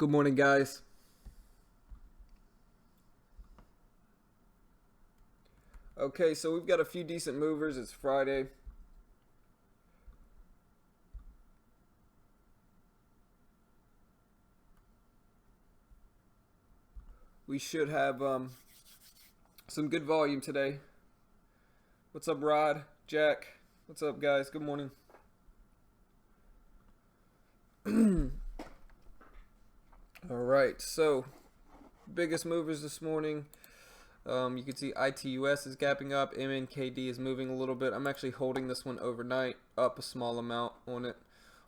Good morning, guys. Okay, so we've got a few decent movers. It's Friday. We should have some good volume today. What's up, Rod? Jack? What's up, guys? Good morning. All right, so biggest movers this morning. You can see ITUS is gapping up. MNKD is moving a little bit. I'm actually holding this one overnight, up a small amount on it.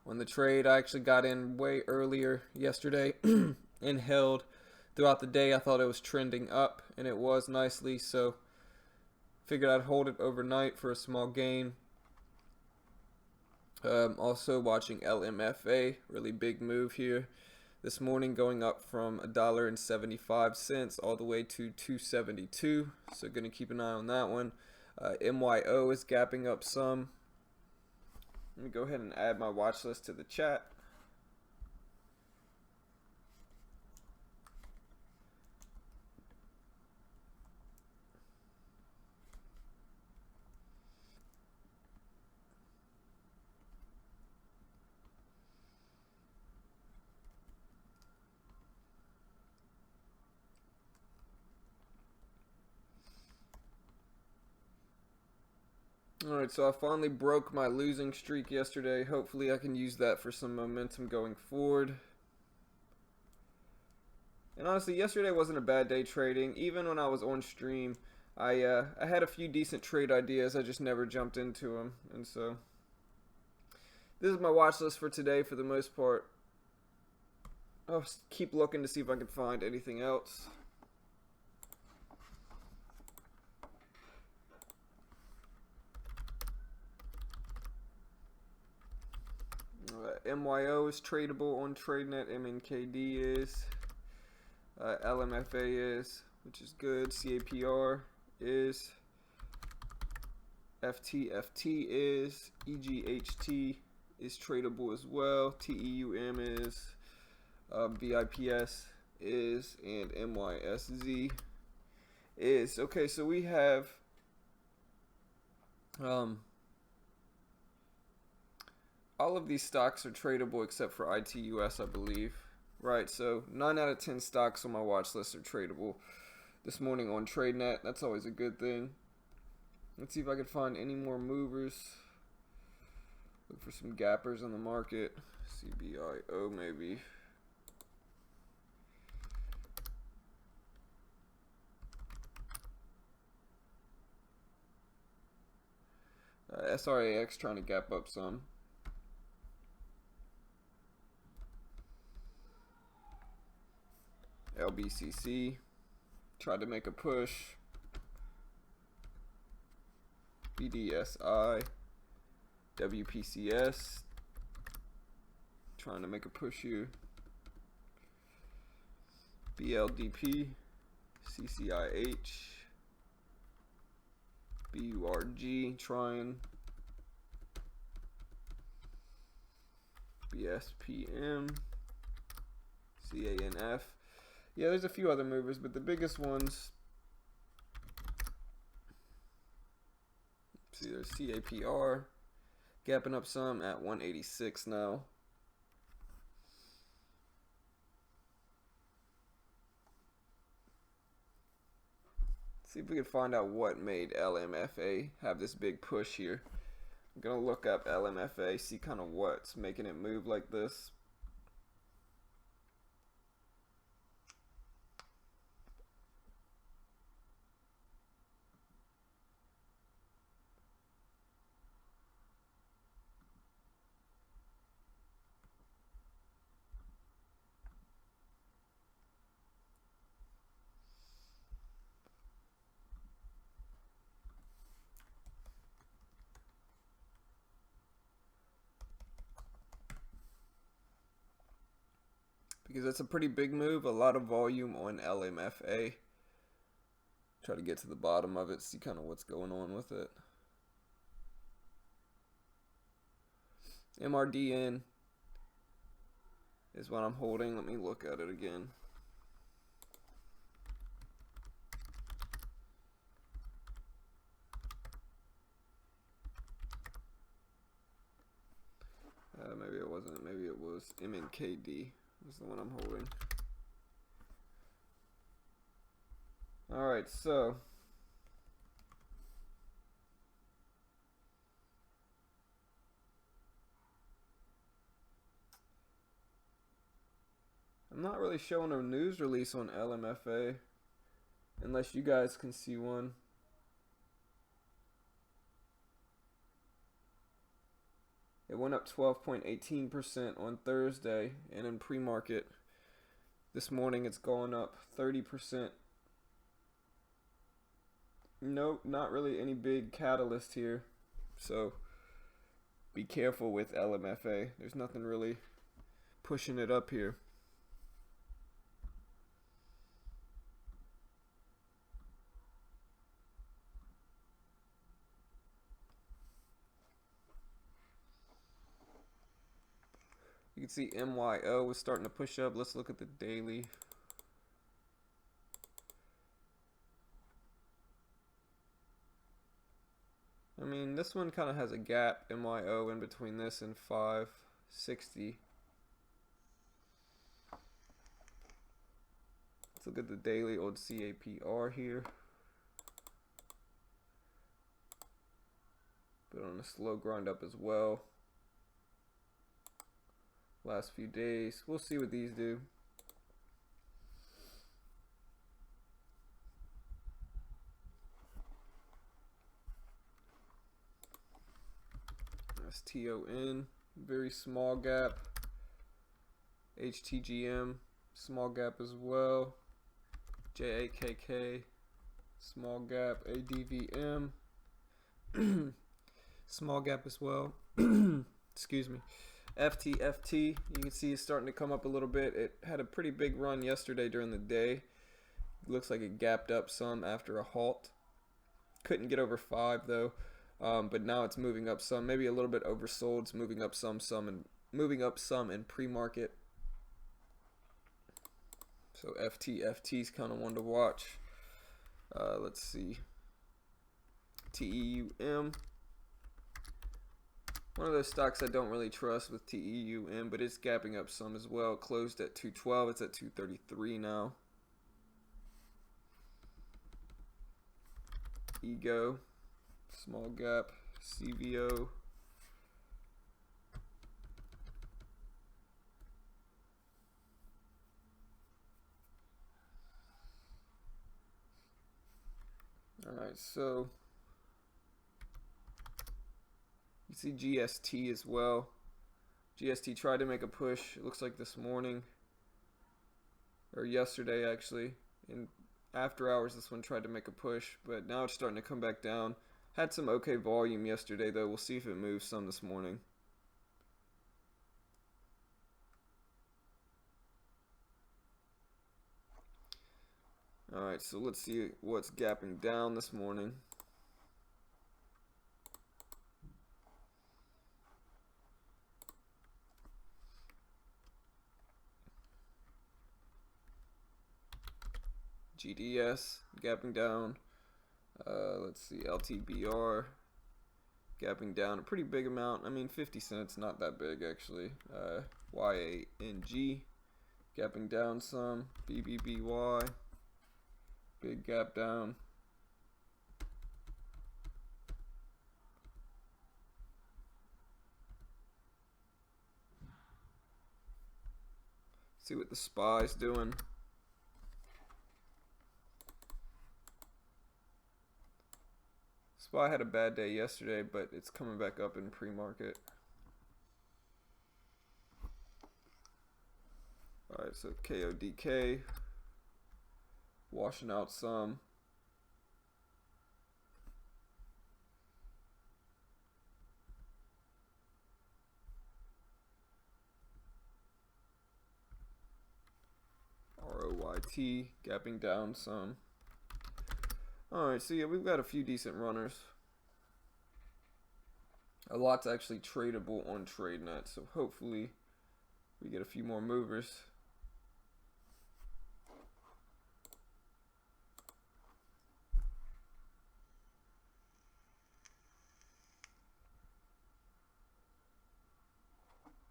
On the trade, I actually got in way earlier yesterday and held throughout the day. I thought it was trending up, and it was nicely, so figured I'd hold it overnight for a small gain. Also watching LMFA, really big move here this morning, going up from $1.75 all the way to $2.72. So going to keep an eye on that one. MYO is gapping up some. Let me go ahead and add my watch list to the chat. Alright, so I finally broke my losing streak yesterday. Hopefully I can use that for some momentum going forward. And honestly, yesterday wasn't a bad day trading. Even when I was on stream, I had a few decent trade ideas. I just never jumped into them. And so this is my watch list for today for the most part. I'll keep looking to see if I can find anything else. MYO is tradable on TradeNet. MNKD is. LMFA is, which is good. CAPR is. FTFT is. EGHT is tradable as well. TEUM is. VIPS is. And MYSZ is. Okay, so we have all of these stocks are tradable except for ITUS, I believe. Right, so 9 out of 10 stocks on my watch list are tradable this morning on TradeNet. That's always a good thing. Let's see if I can find any more movers. Look for some gappers in the market. CBIO maybe. SRAX trying to gap up some. LBCC tried to make a push. BDSI, WPCS trying to make a push here. BLDP, CCIH, BURG trying. BSPM, CANF. Yeah, there's a few other movers, but the biggest ones, see, there's CAPR gapping up some at 186 now. See if we can find out what made LMFA have this big push here. I'm gonna look up LMFA, see kind of what's making it move like this. Because that's a pretty big move, a lot of volume on LMFA. Try to get to the bottom of it, see kind of what's going on with it. MRDN is what I'm holding. Let me look at it again. Maybe it wasn't. Maybe it was MNKD is the one I'm holding. All right, so I'm not really showing a news release on LMFA unless you guys can see one. It went up 12.18% on Thursday, and in pre-market this morning it's gone up 30%. Nope, not really any big catalyst here. So be careful with LMFA. There's nothing really pushing it up here. You can see MYO was starting to push up. Let's look at the daily. I mean, this one kind of has a gap, MYO, in between this and 560. Let's look at the daily old CAPR here. But on a slow grind up as well. Last few days. We'll see what these do. That's TON. Very small gap. HTGM. Small gap as well. JAKK. Small gap. ADVM. Small gap as well. Excuse me. FTFT, you can see it's starting to come up a little bit. It had a pretty big run yesterday during the day. It looks like it gapped up some after a halt. Couldn't get over 5 though, but now it's moving up some. Maybe a little bit oversold. It's moving up some, and moving up some in pre-market. So FTFT is kind of one to watch. Let's see. TEUM. One of those stocks I don't really trust with TEUM, but it's gapping up some as well. It closed at 212. It's at 233 now. Ego. Small gap. CVO. Alright, so you see GST as well. GST tried to make a push, it looks like this morning, or yesterday actually. In after hours, this one tried to make a push, but now it's starting to come back down. Had some okay volume yesterday though. We'll see if it moves some this morning. Alright, so let's see what's gapping down this morning. GDS gapping down. Let's see, LTBR gapping down a pretty big amount. I mean, 50 cents, not that big actually. YANG gapping down some. BBBY, big gap down. See what the SPY's doing. SPY had a bad day yesterday, but it's coming back up in pre-market. Alright, so KODK washing out some. ROYT gapping down some. Alright, so yeah, we've got a few decent runners. A lot's actually tradable on TradeNet, so hopefully We get a few more movers.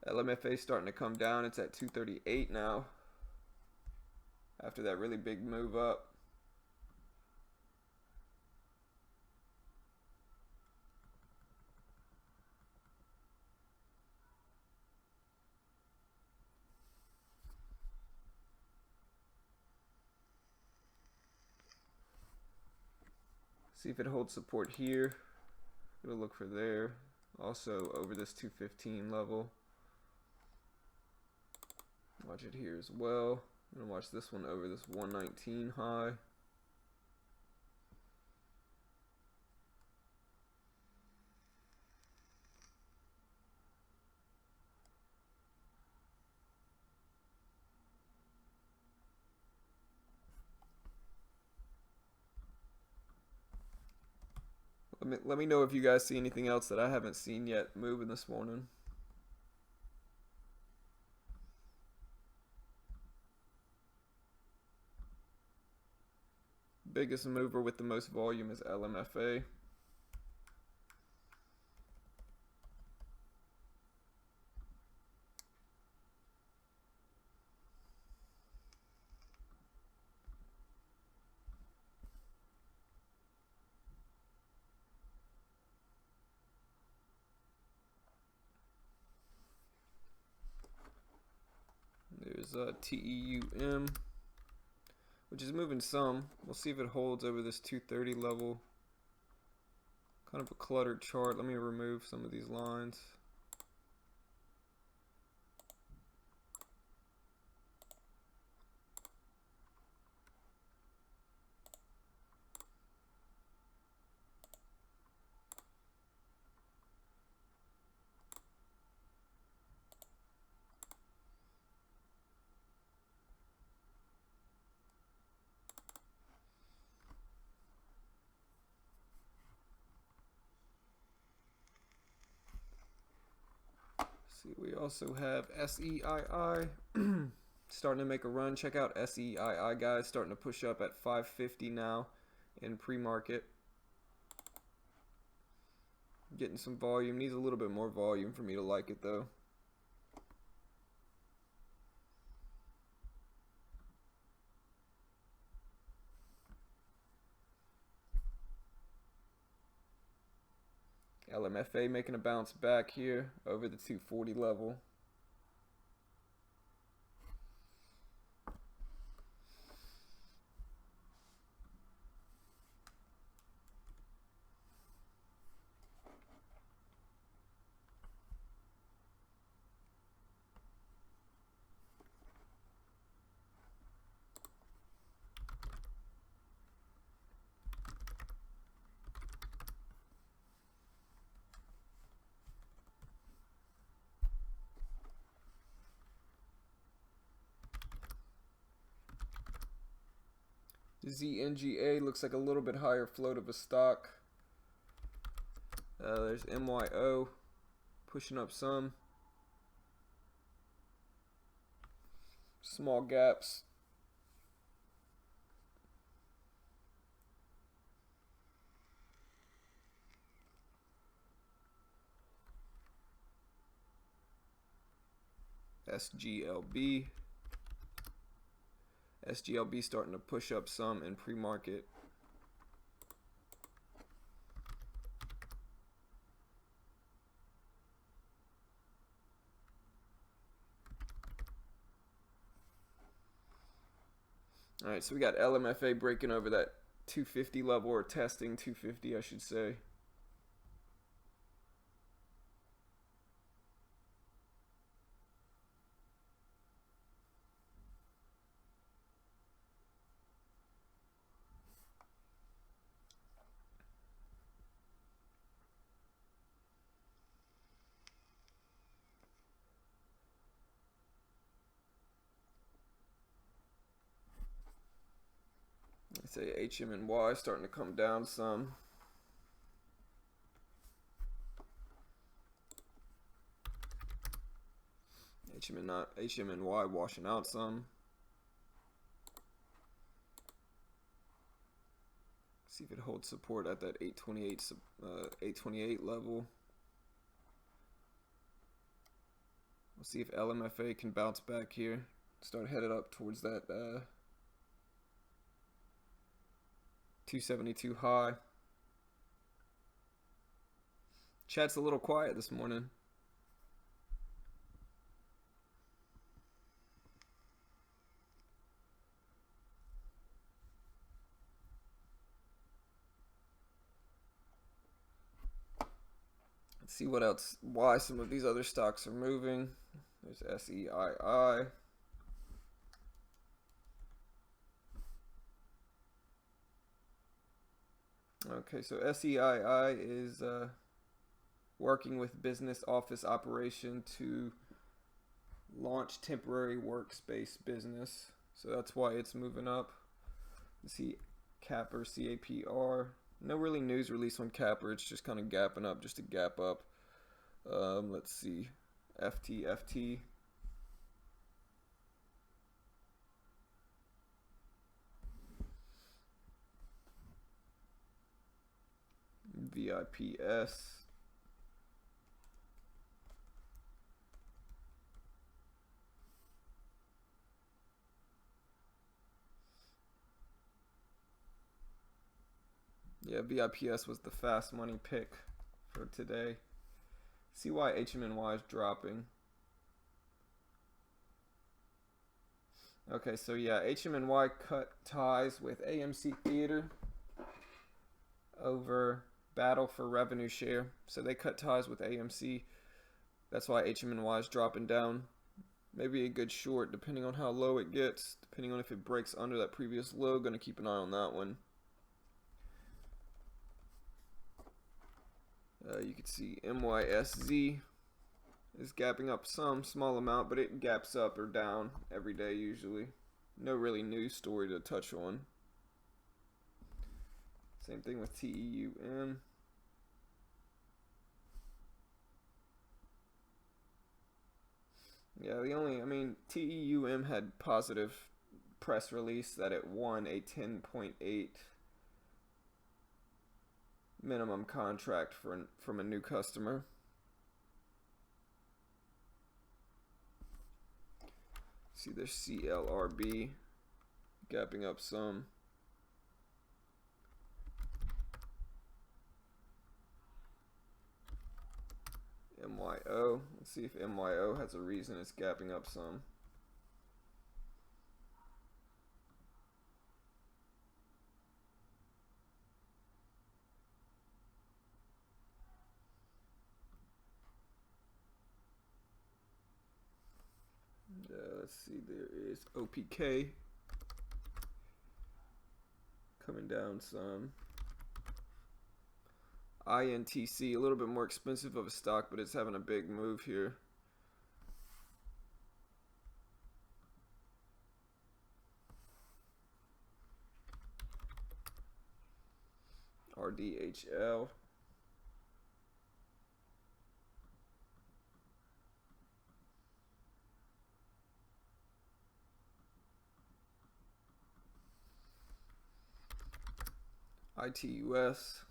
LMFA starting to come down. It's at 238 now after that really big move up. See if it holds support here. Gonna look for there. Also over this 215 level. Watch it here as well. I'm gonna watch this one over this 119 high. Let me know if you guys see anything else that I haven't seen yet moving this morning. Biggest mover with the most volume is LMFA. There's TEUM, which is moving some. We'll see if it holds over this 230 level. Kind of a cluttered chart. Let me remove some of these lines. See, we also have SEII starting to make a run. Check out SEII, guys, starting to push up at 550 now in pre-market. Getting some volume. Needs a little bit more volume for me to like it, though. LMFA making a bounce back here over the 240 level. ZNGA looks like a little bit higher float of a stock. There's MYO pushing up some. Small gaps. SGLB. SGLB starting to push up some in pre-market. All right, so we got LMFA breaking over that 250 level, or testing 250, I should say. I say HM&Y starting to come down some. HMNY washing out some. See if it holds support at that 828 level. We'll see if LMFA can bounce back here. Start headed up towards that 272 high. Chat's a little quiet this morning. Let's see what else, why some of these other stocks are moving. There's SEII. Okay, so SEII is working with business office operation to launch temporary workspace business. So that's why it's moving up. Let's see Capper, CAPR. No really news release on Capper. It's just kind of gapping up just to gap up. Let's see. FT. VIPS. Yeah, VIPS was the fast money pick for today. See why HMNY is dropping. Okay, so yeah, HMNY cut ties with AMC Theater over battle for revenue share. So they cut ties with AMC. That's why HMNY is dropping down. Maybe a good short depending on how low it gets. Depending on if it breaks under that previous low. Going to keep an eye on that one. You can see MYSZ is gapping up some small amount, but it gaps up or down every day usually. No really news story to touch on. Same thing with TEUM. Yeah, TEUM had positive press release that it won a 10.8 minimum contract from a new customer. See, there's CLRB gapping up some. MYO. Let's see if MYO has a reason it's gapping up some. Let's see, there is OPK coming down some. INTC, a little bit more expensive of a stock, but it's having a big move here. RDHL. ITUS.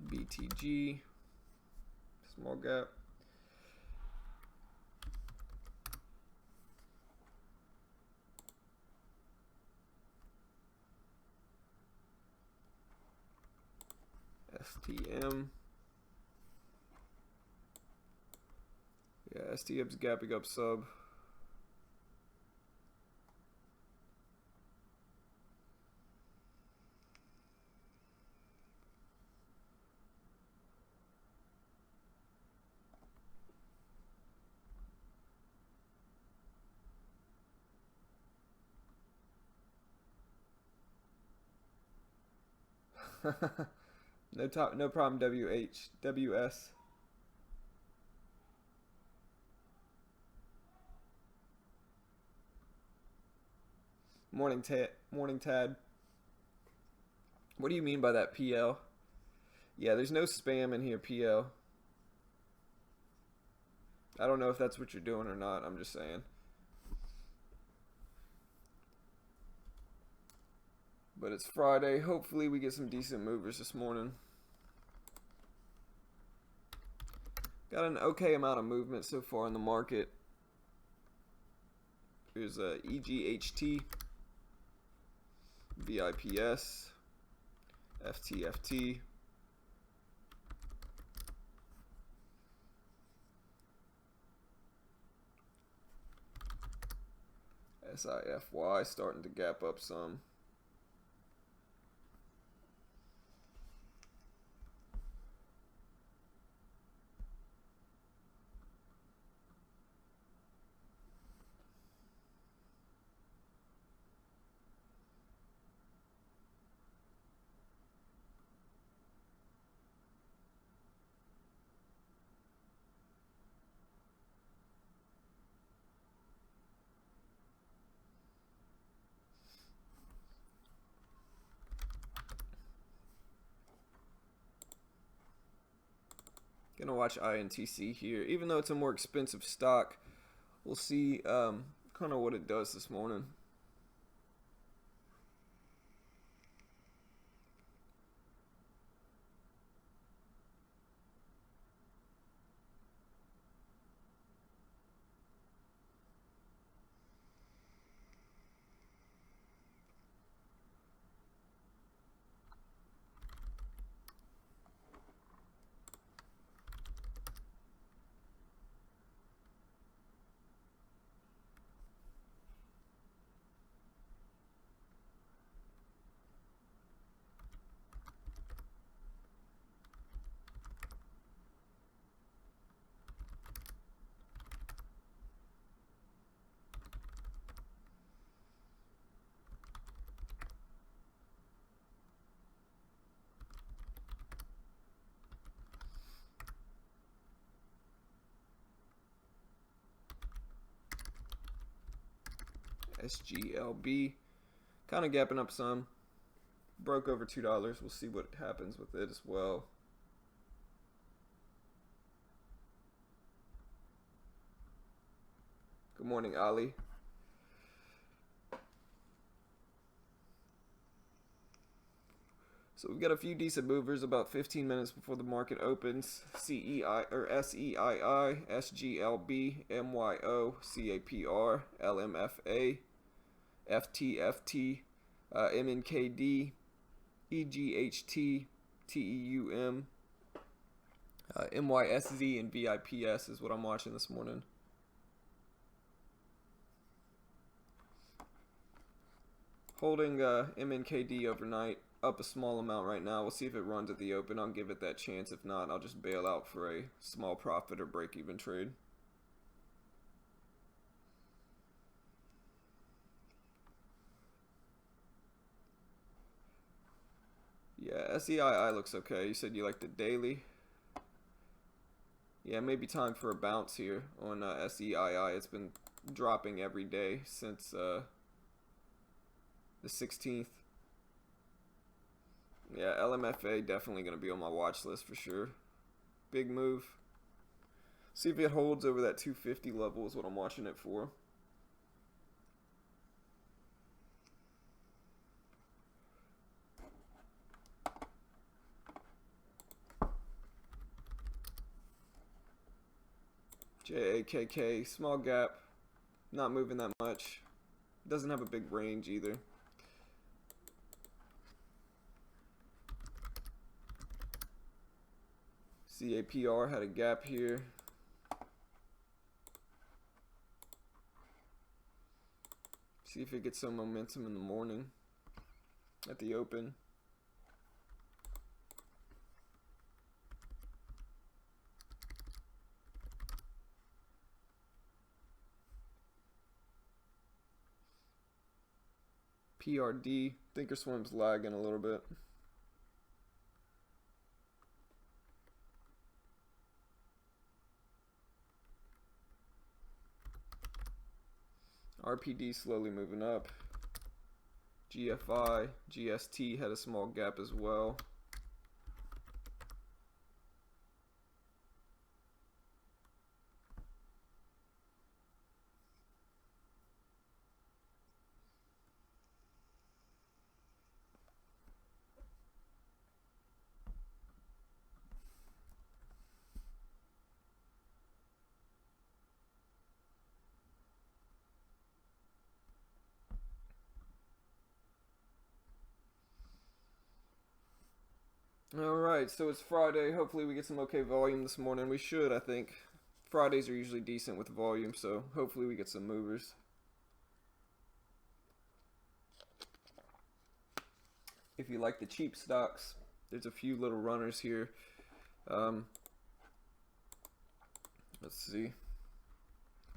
BTG. Small gap. STM. Yeah, STM's gapping up sub. No problem, WS. Morning, Tad. What do you mean by that, PL? Yeah, there's no spam in here, PL. I don't know if that's what you're doing or not. I'm just saying. But it's Friday. Hopefully we get some decent movers this morning. Got an okay amount of movement so far in the market. Here's EGHT, VIPS, FTFT, SIFY starting to gap up some. Gonna watch INTC here. Even though it's a more expensive stock, we'll see kind of what it does this morning. SGLB kind of gapping up some. Broke over $2. We'll see what happens with it as well. Good morning, Ali. So we've got a few decent movers about 15 minutes before the market opens. CEI or SEII, SGLB, MYO, CAPR, LMFA, FTFT, MNKD, EGHT, TEUM, MYSZ, and VIPS is what I'm watching this morning. Holding MNKD overnight, up a small amount right now. We'll see if it runs at the open. I'll give it that chance. If not, I'll just bail out for a small profit or break-even trade. Yeah, SEII looks okay. You said you like the daily. Yeah, maybe time for a bounce here on SEII. It's been dropping every day since the 16th. Yeah, LMFA definitely going to be on my watch list for sure. Big move. See if it holds over that 250 level is what I'm watching it for. JAKK, small gap. Not moving that much. Doesn't have a big range either. CAPR had a gap here. See if it gets some momentum in the morning at the open. PRD, Thinkorswim's lagging a little bit. RPD slowly moving up. GFI, GST had a small gap as well. Alright, so it's Friday. Hopefully we get some okay volume this morning. We should, I think. Fridays are usually decent with volume, so hopefully we get some movers. If you like the cheap stocks, there's a few little runners here. Let's see.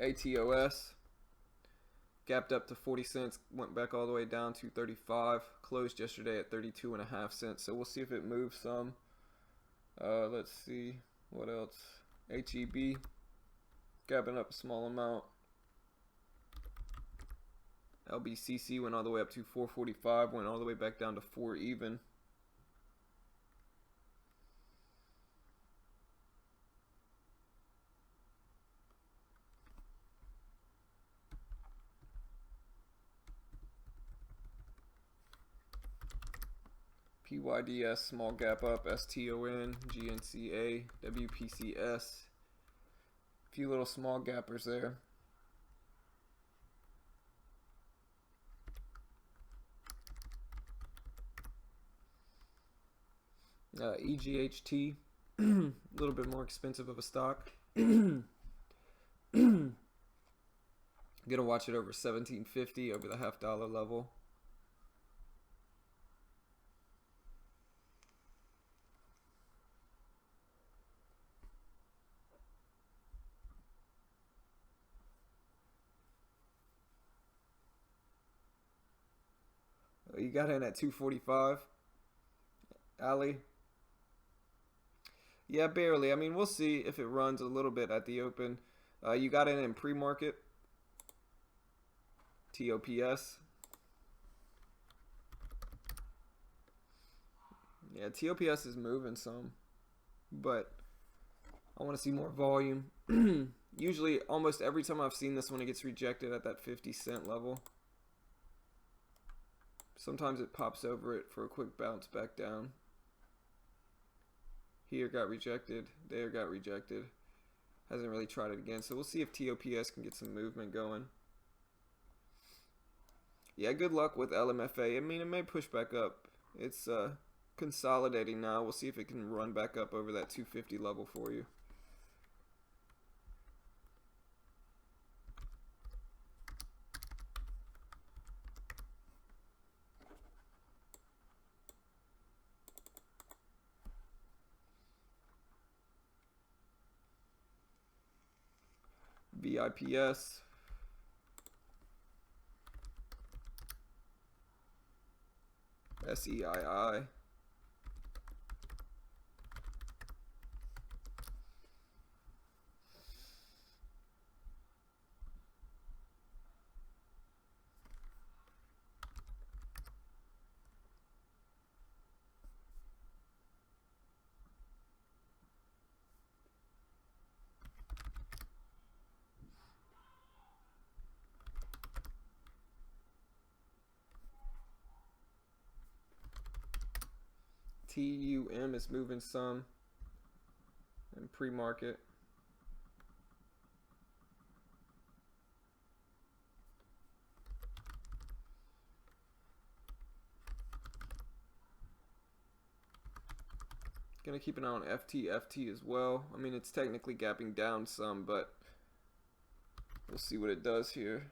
ATOS gapped up to 40 cents, went back all the way down to 35, closed yesterday at 32.5 cents. So we'll see if it moves some. Let's see what else. HEB gapping up a small amount. LBCC went all the way up to 445, went all the way back down to 4 even. PYDS small gap up, STON, GNCA, WPCS. A few little small gappers there. EGHT, a little bit more expensive of a stock. Gonna watch it over 1750, over the $0.50 level. You got in at 245, Ali. Yeah, barely. I mean, we'll see if it runs a little bit at the open. You got in pre-market. TOPS. Yeah, TOPS is moving some, but I want to see more volume. Usually, almost every time I've seen this one, it gets rejected at that 50-cent level. Sometimes it pops over it for a quick bounce back down. Here got rejected. There got rejected. Hasn't really tried it again. So we'll see if TOPS can get some movement going. Yeah, good luck with LMFA. I mean, it may push back up. It's consolidating now. We'll see if it can run back up over that 250 level for you. VIPS. SEII. TUM is moving some in pre-market. Gonna keep an eye on FT as well. I mean, it's technically gapping down some, but we'll see what it does here.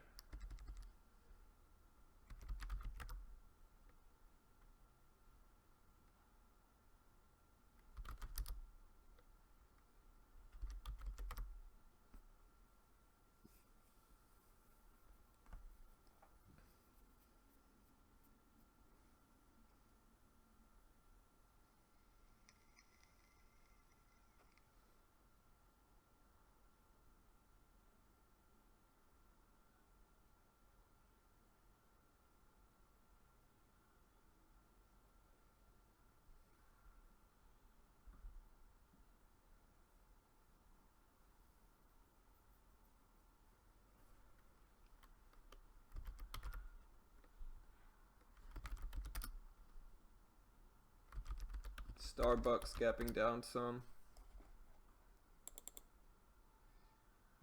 Starbucks gapping down some.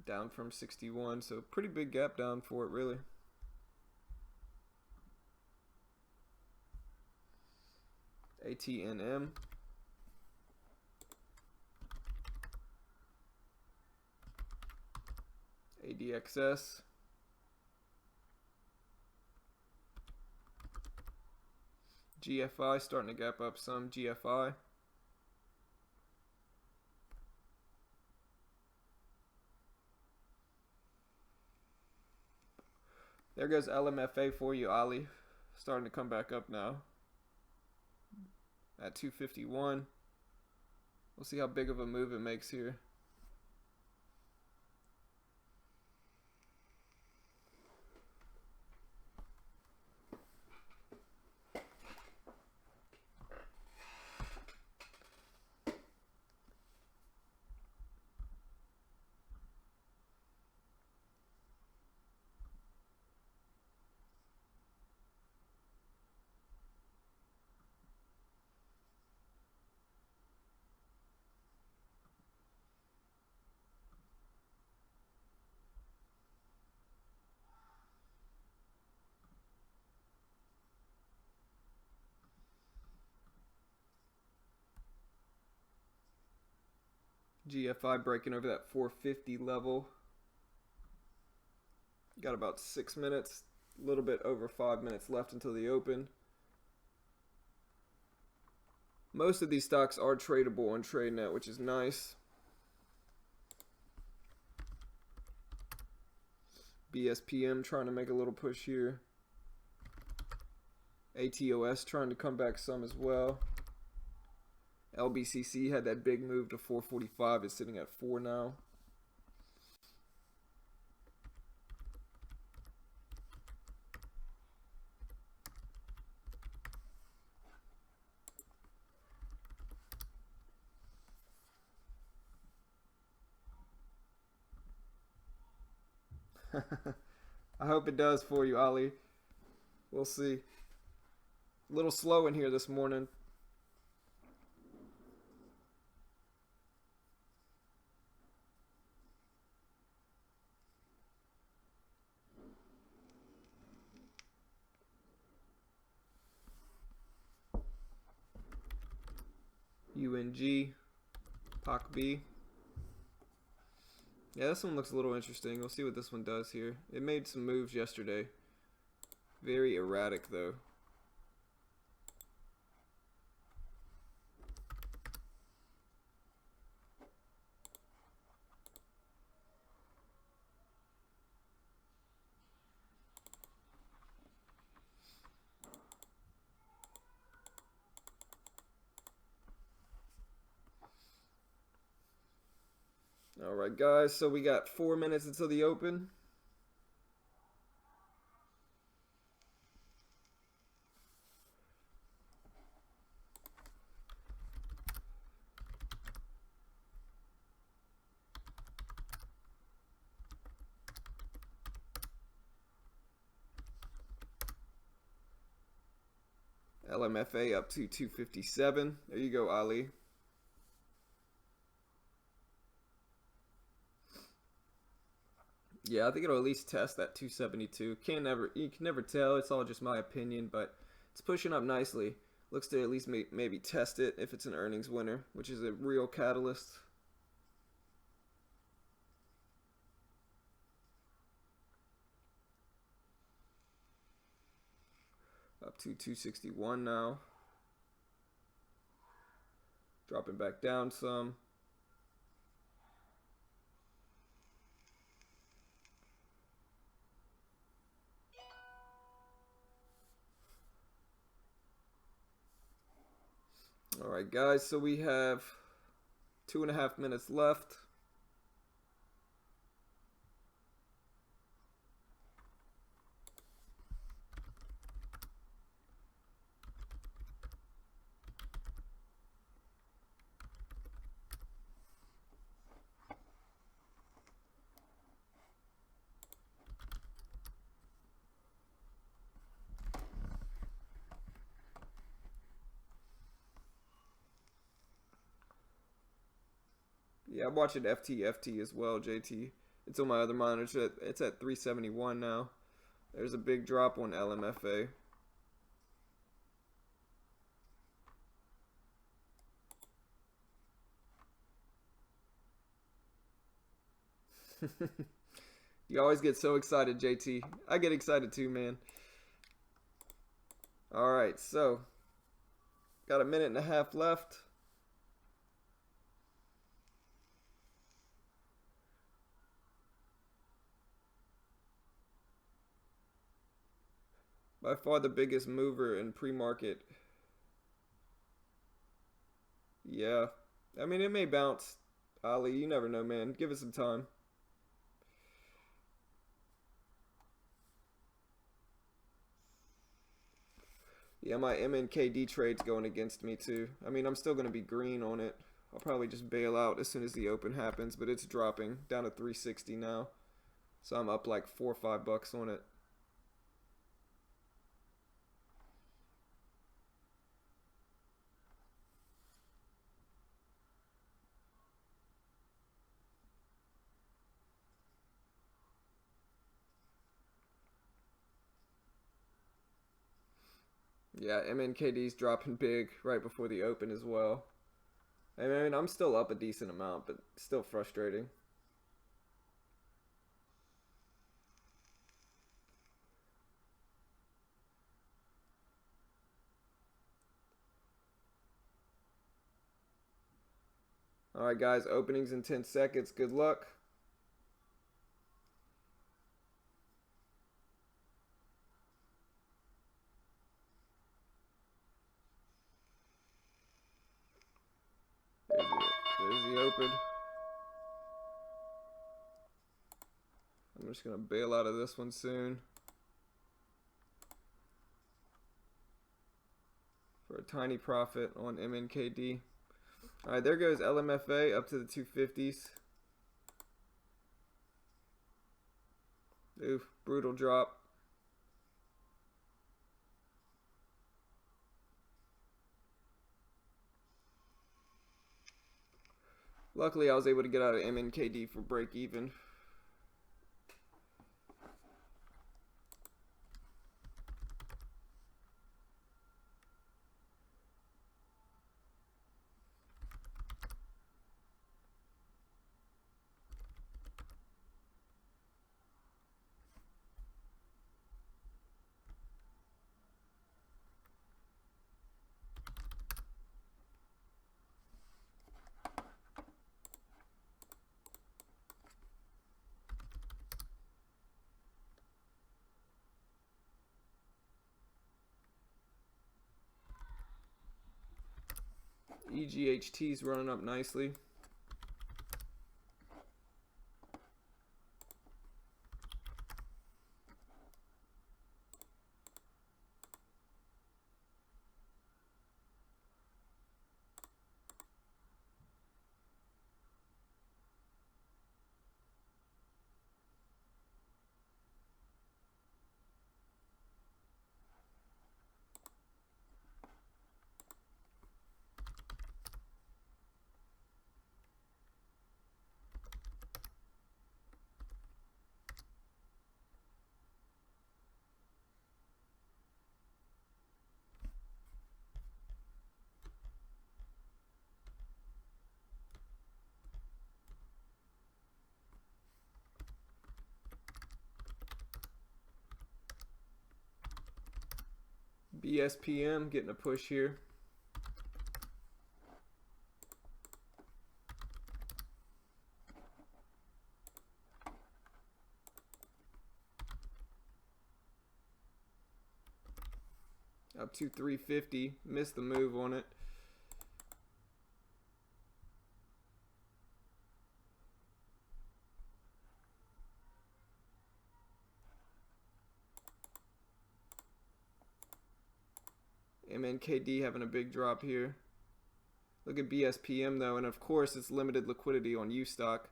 Down from 61, so pretty big gap down for it, really. ATNM. ADXS. GFI starting to gap up some. GFI. There goes LMFA for you, Ali. Starting to come back up now. At 251. We'll see how big of a move it makes here. GFI breaking over that 450 level. Got about 6 minutes, a little bit over 5 minutes left until the open. Most of these stocks are tradable on TradeNet, which is nice. BSPM trying to make a little push here. ATOS trying to come back some as well. LBCC had that big move to 445. It's sitting at 4 now. I hope it does for you, Ali. We'll see. A little slow in here this morning. UNG, POC-B. Yeah, this one looks a little interesting. We'll see what this one does here. It made some moves yesterday. Very erratic, though. All right, guys, so we got 4 minutes until the open. LMFA up to 257. There you go, Ali. Yeah, I think it'll at least test that 272. You can never tell. It's all just my opinion, but it's pushing up nicely. Looks to at least maybe test it if it's an earnings winner, which is a real catalyst. Up to 261 now. Dropping back down some. All right, guys, so we have 2.5 minutes left. Yeah, I'm watching FT as well, JT. It's on my other monitor. It's at 371 now. There's a big drop on LMFA. You always get so excited, JT. I get excited too, man. Alright, so got a minute and a half left. By far the biggest mover in pre-market. Yeah. I mean, it may bounce. Ali, you never know, man. Give it some time. Yeah, my MNKD trade's going against me too. I mean, I'm still going to be green on it. I'll probably just bail out as soon as the open happens, but it's dropping down to 360 now. So I'm up like $4 or $5 on it. Yeah, MNKD's dropping big right before the open as well. I mean, I'm still up a decent amount, but still frustrating. Alright guys, openings in 10 seconds. Good luck. There's the open. I'm just going to bail out of this one soon. For a tiny profit on MNKD. Alright, there goes LMFA up to the 250s. Oof, brutal drop. Luckily, I was able to get out of MNKD for break even. EGHT's running up nicely. BSPM getting a push here. Up to 350. Missed the move on it. MNKD having a big drop here. Look at BSPM though, and of course it's limited liquidity on U stock.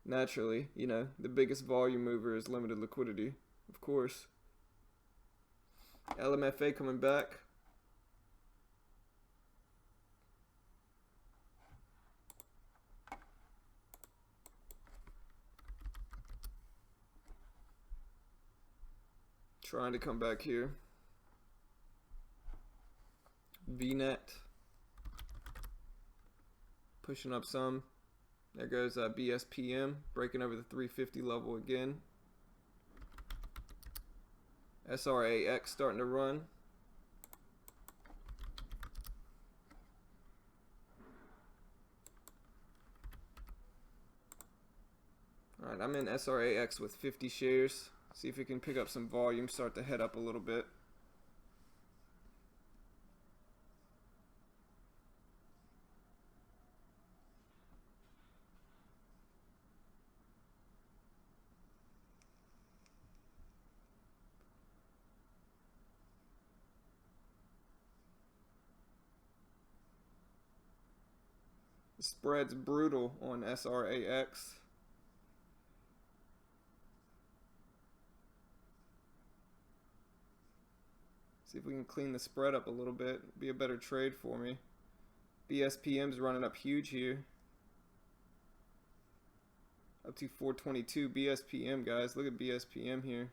Naturally, you know, the biggest volume mover is limited liquidity, of course. LMFA coming back. Trying to come back here. VNet. Pushing up some. There goes BSPM, breaking over the 350 level again. SRAX starting to run. Alright, I'm in SRAX with 50 shares. See if we can pick up some volume, start to head up a little bit. The spread's brutal on SRAX. See if we can clean the spread up a little bit. Be a better trade for me. BSPM's running up huge here. Up to 422 BSPM, guys. Look at BSPM here.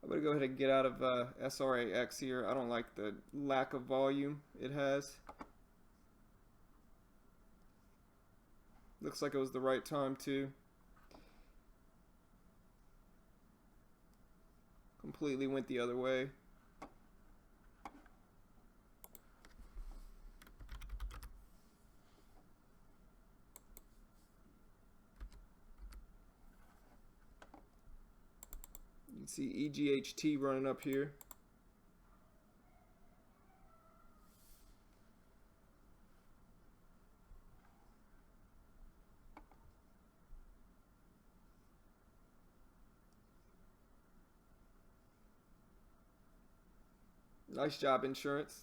I'm going to go ahead and get out of SRAX here. I don't like the lack of volume it has. Looks like it was the right time too. Completely went the other way. You can see EGHT running up here. Nice job, insurance.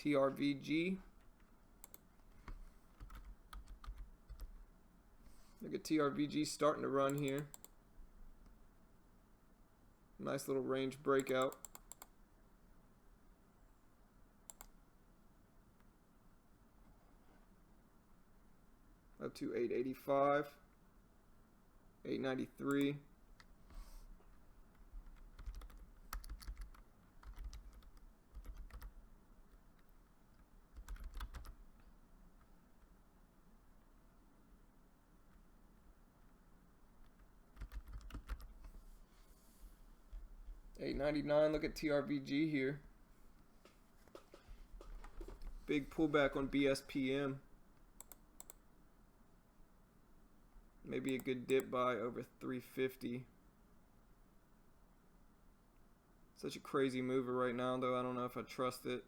TRVG. Look at TRVG starting to run here. Nice little range breakout. Up to 885, 893. $8.99. Look at TRVG here. Big pullback on BSPM. Maybe a good dip buy over 350. Such a crazy mover right now, though. I don't know if I trust it.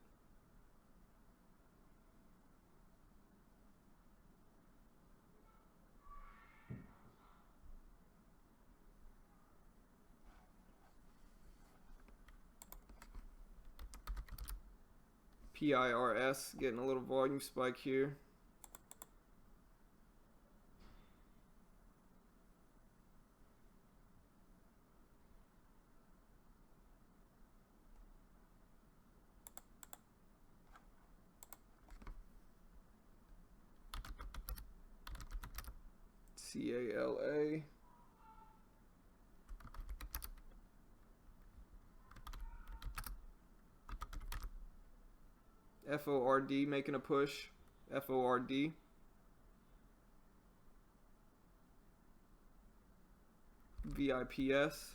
PIRS getting a little volume spike here. CALA. FORD making a push. FORD. VIPS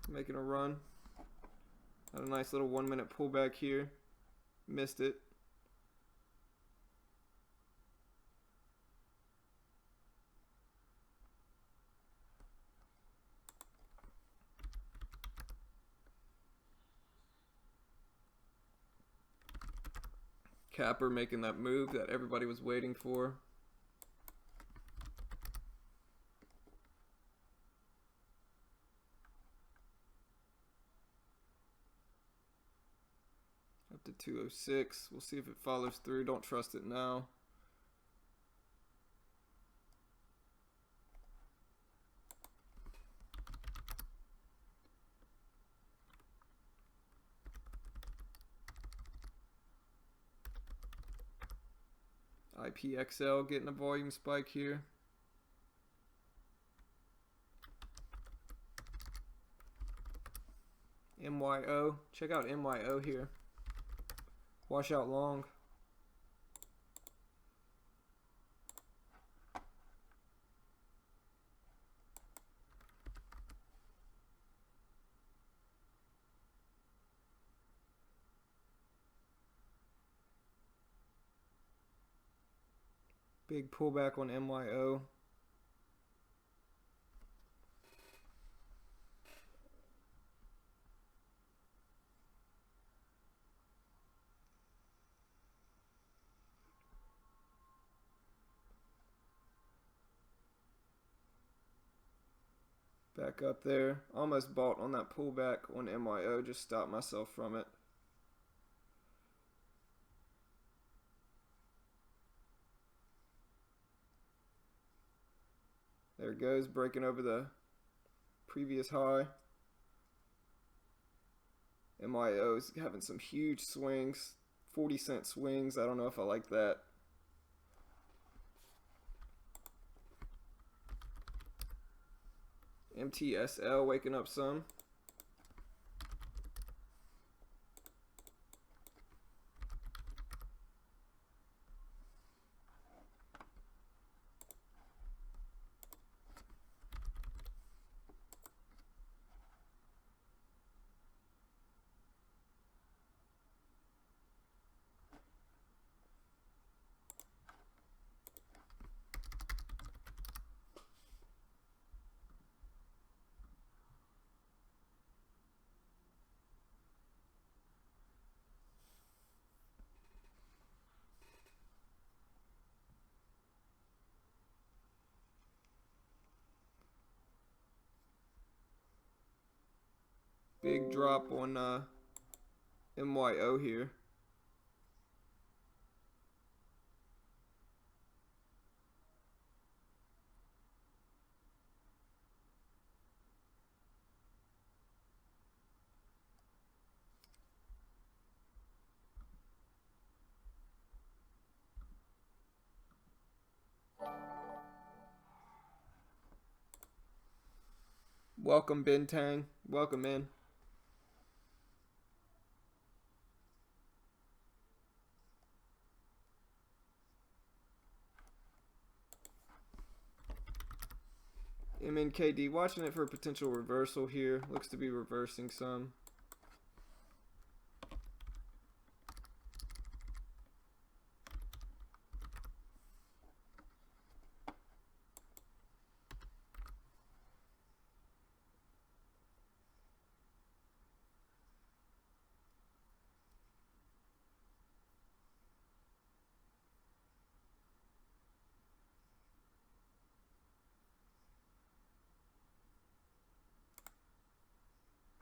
making a run. Had a nice little 1 minute pullback here. Missed it. Capper making that move that everybody was waiting for. Up to 206. We'll see if it follows through. Don't trust it now. IPXL getting a volume spike here. MYO. Check out MYO here. Wash out long. Big pullback on MYO. Back up there. Almost bought on that pullback on MYO. Just stopped myself from it. There it goes, breaking over the previous high. MYO is having some huge swings, 40-cent swings. I don't know if I like that. MTSL waking up some. Big drop on MYO here. Welcome, Bintang. Welcome in. MNKD watching it for a potential reversal here. Looks to be reversing some.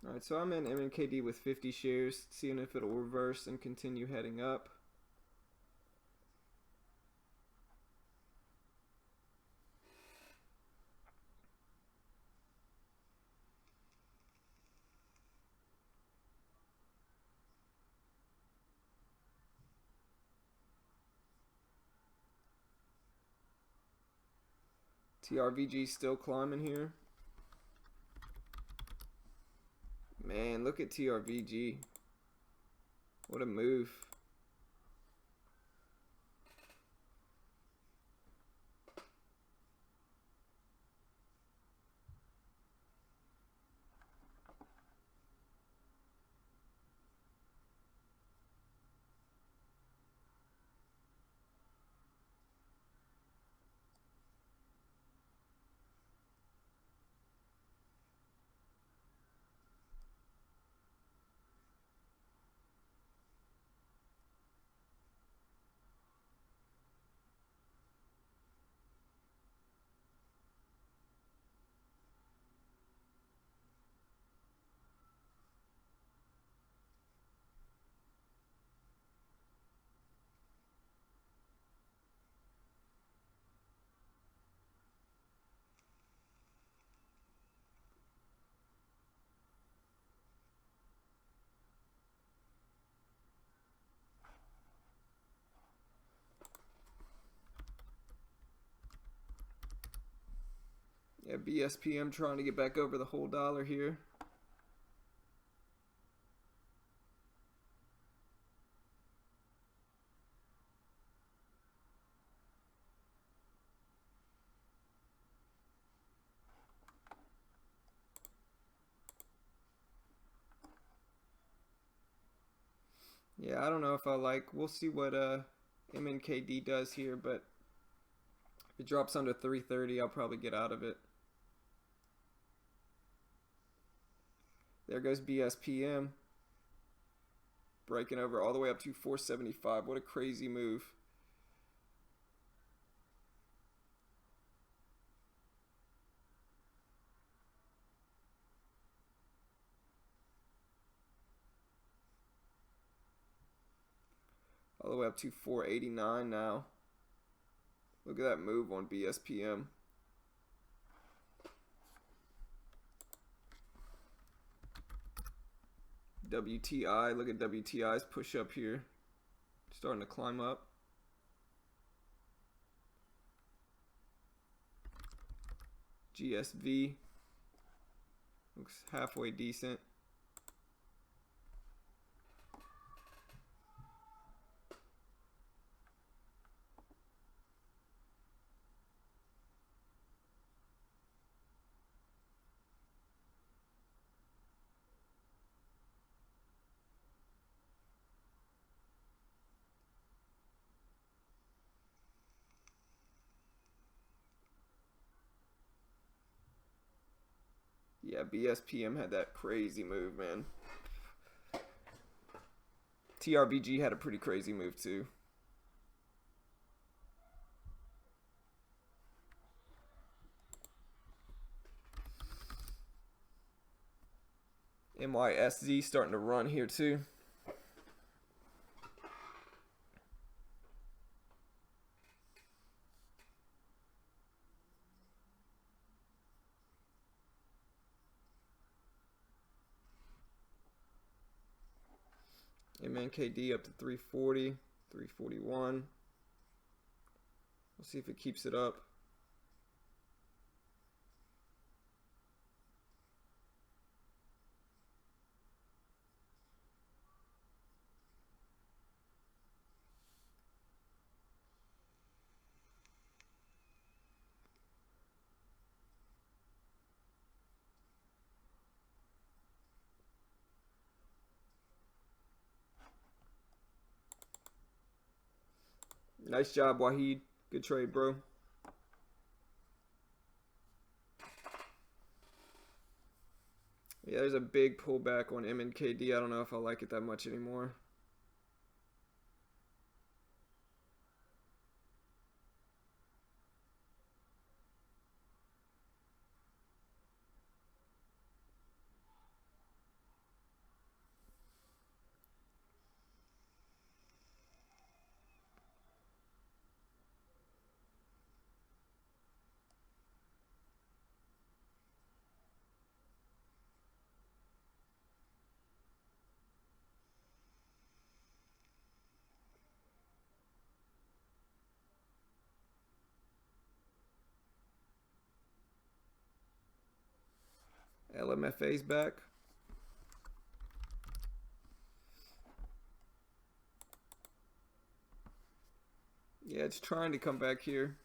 Alright, so I'm in MNKD with 50 shares, seeing if it'll reverse and continue heading up. TRVG still climbing here. Man, look at TRVG. What a move. Yeah, BSPM trying to get back over the whole dollar here. Yeah, I don't know if I like. We'll see what MNKD does here, but if it drops under 330, I'll probably get out of it. There goes BSPM. Breaking over all the way up to 475. What a crazy move. All the way up to 489 now. Look at that move on BSPM. WTI, look at WTI's push up here. Starting to climb up. GSV looks halfway decent. Yeah, BSPM had that crazy move, man. TRBG had a pretty crazy move too. MYSZ starting to run here too. MNKD up to 340, 341. We'll see if it keeps it up. Nice job, Wahid. Good trade, bro. Yeah, there's a big pullback on MNKD. I don't know if I like it that much anymore. LMFA's back. Yeah, it's trying to come back here.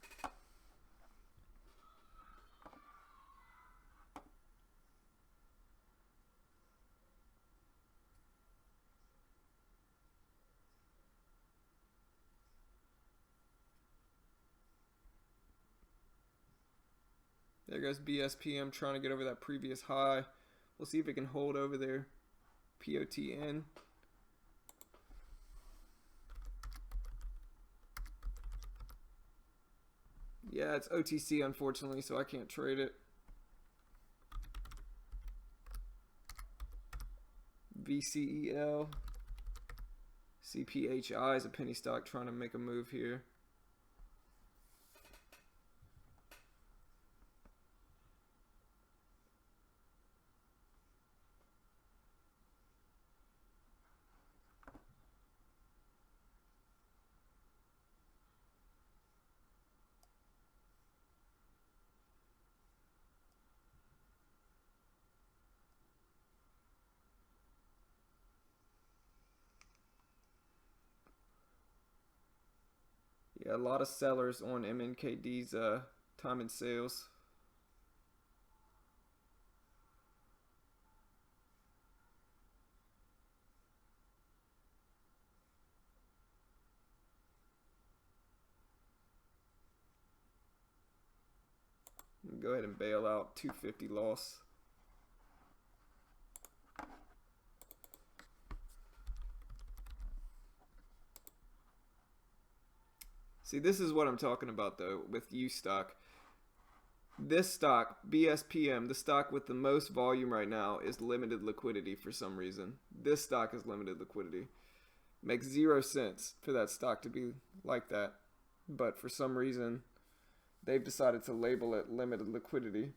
There goes BSPM trying to get over that previous high. We'll see if it can hold over there. POTN. Yeah, it's OTC unfortunately, so I can't trade it. VCEL. CPHI is a penny stock trying to make a move here. Yeah, a lot of sellers on MNKD's time and sales. Go ahead and bail out. 250 loss. See, this is what I'm talking about though with U stock. This stock, BSPM, the stock with the most volume right now, is limited liquidity for some reason. This stock is limited liquidity. Makes 0 sense for that stock to be like that. But for some reason, they've decided to label it limited liquidity.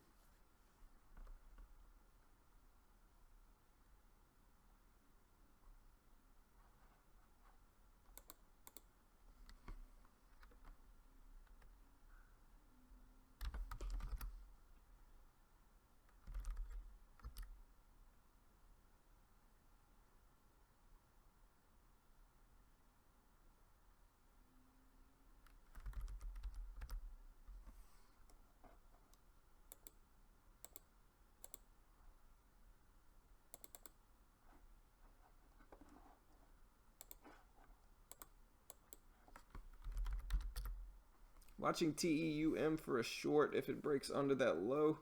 Watching TEUM for a short if it breaks under that low.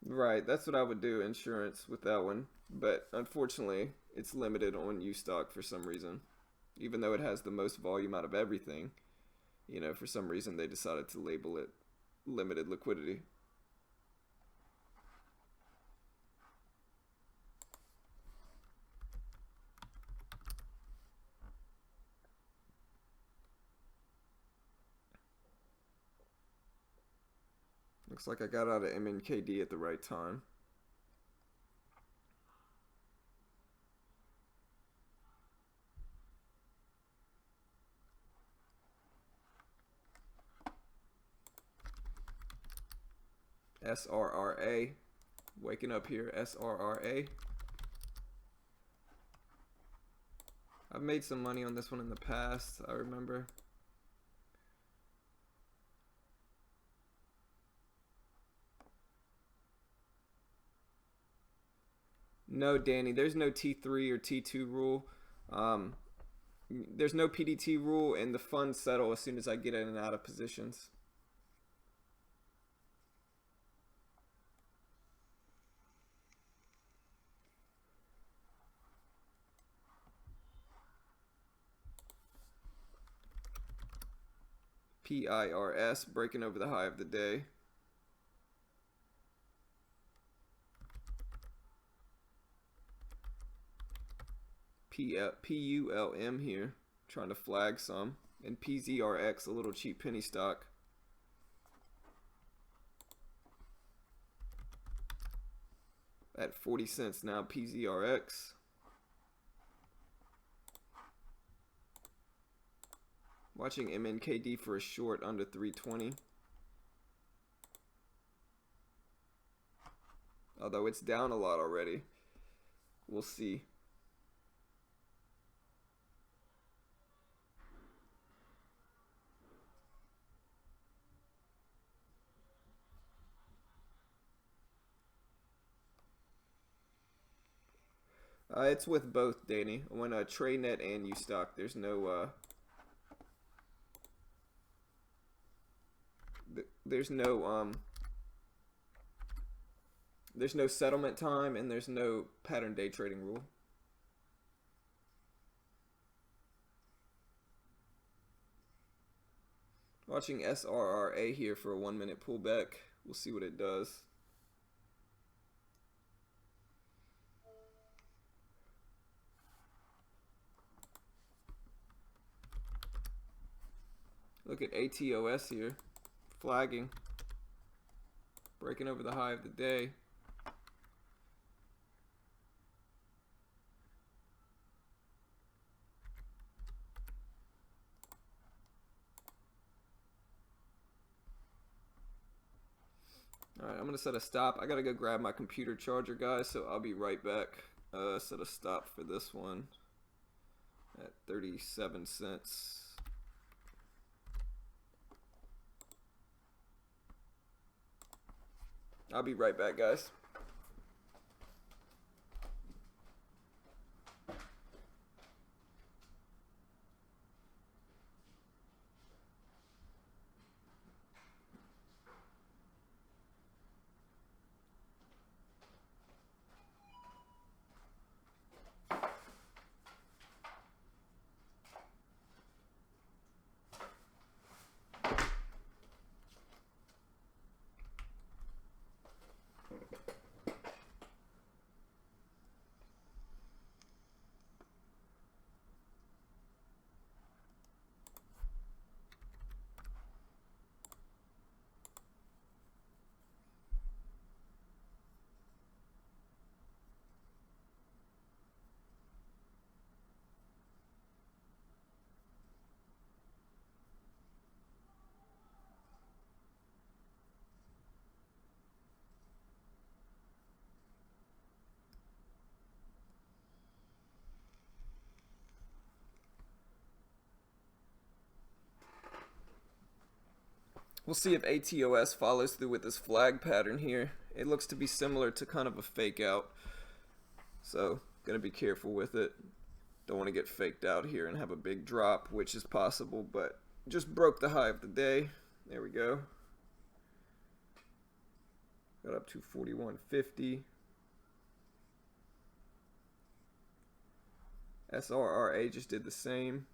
Right, that's what I would do, insurance with that one. But unfortunately, it's limited on U stock for some reason. Even though it has the most volume out of everything, you know, for some reason they decided to label it limited liquidity. Looks like I got out of MNKD at the right time. SRRA. Waking up here, SRRA. I've made some money on this one in the past, I remember. No, Danny, there's no T3 or T2 rule. There's no PDT rule, and the funds settle as soon as I get in and out of positions. PIRS breaking over the high of the day. PULM here, trying to flag some, and PZRX, a little cheap penny stock. at 40 cents now, PZRX. Watching MNKD for a short under 320. Although it's down a lot already. We'll see. It's with both, Danny. When TradeNet and Ustock, there's no there's no settlement time and there's no pattern day trading rule. Watching SRRA here for a 1 minute pullback. We'll see what it does. Look at ATOS here, flagging, breaking over the high of the day. Alright, I'm going to set a stop. I got to go grab my computer charger, guys, so I'll be right back. Set a stop for this one at 37 cents. I'll be right back, guys. We'll see if ATOS follows through with this flag pattern here. It looks to be similar to kind of a fake out. So, gonna be careful with it. Don't want to get faked out here and have a big drop, which is possible, but just broke the high of the day. There we go. Got up to 41.50. SRRA just did the same.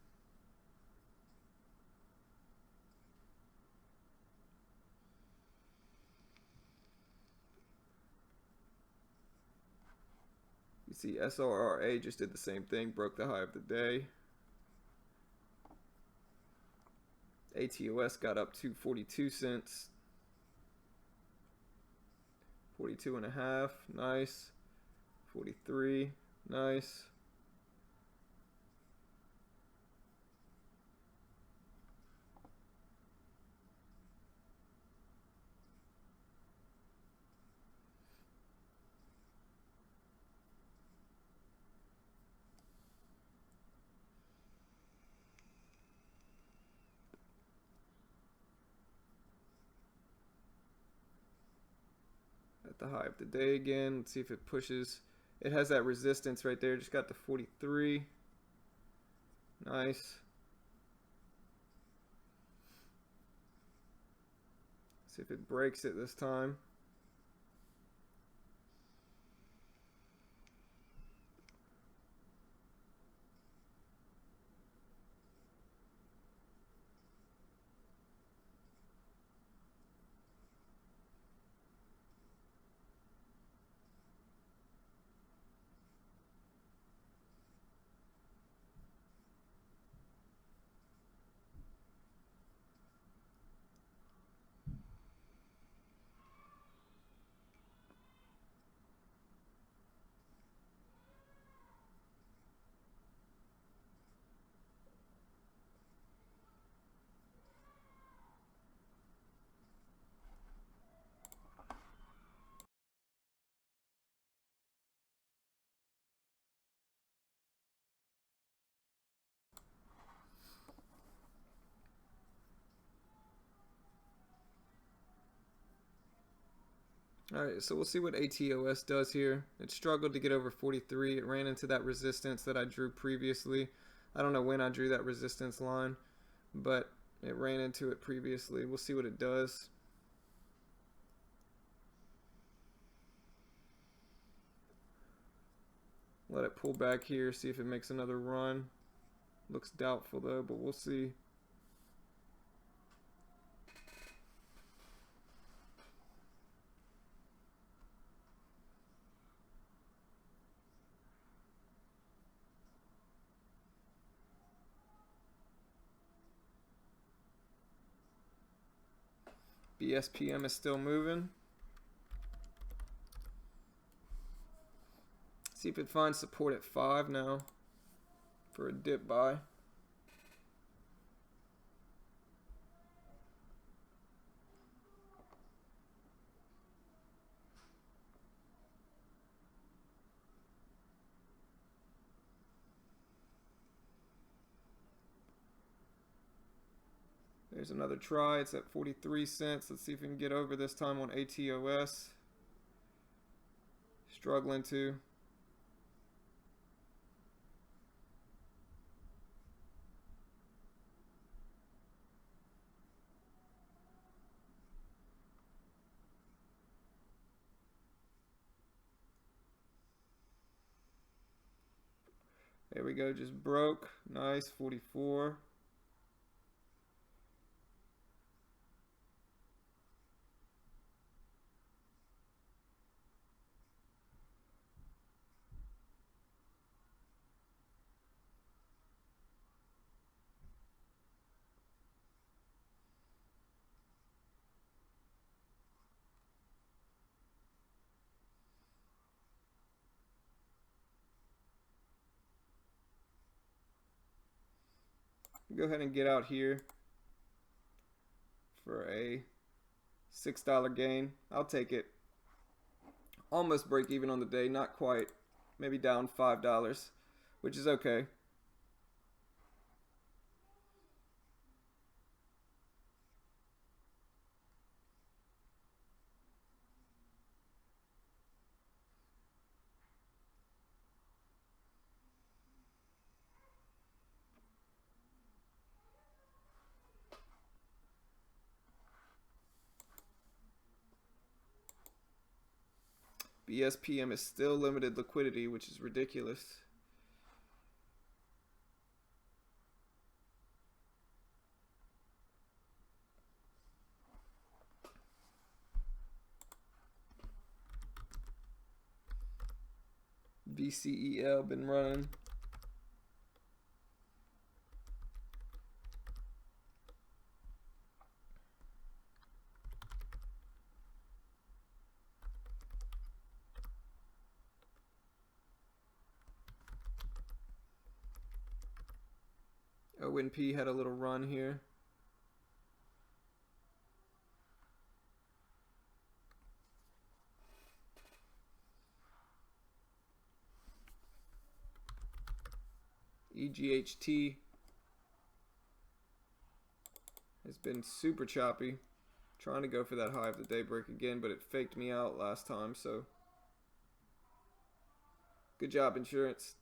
You see SRRA just did the same thing, broke the high of the day. ATOS got up to 42 cents. 42 and a half, nice. 43, nice. At the high of the day again. Let's see if it pushes. It has that resistance right there. Just got to 43. Nice. See if it breaks it this time. Alright, so we'll see what ATOS does here. It struggled to get over 43. It ran into that resistance that I drew previously. I don't know when I drew that resistance line, but it ran into it previously. We'll see what it does. Let it pull back here, see if it makes another run. Looks doubtful though, but we'll see. BSPM is still moving. See if it finds support at 5 now for a dip buy. There's another try. It's at 43 cents. Let's see if we can get over this time on ATOS. Struggling to. There we go, just broke. Nice, 44. Go ahead and get out here for a $6 gain. I'll take it. Almost break even on the day, not quite. Maybe down $5, which is okay. BSPM is still limited liquidity, which is ridiculous. VCEL been running. ONP had a little run here. EGHT has been super choppy. Trying to go for that high of the day break again, but it faked me out last time, so good job, insurance.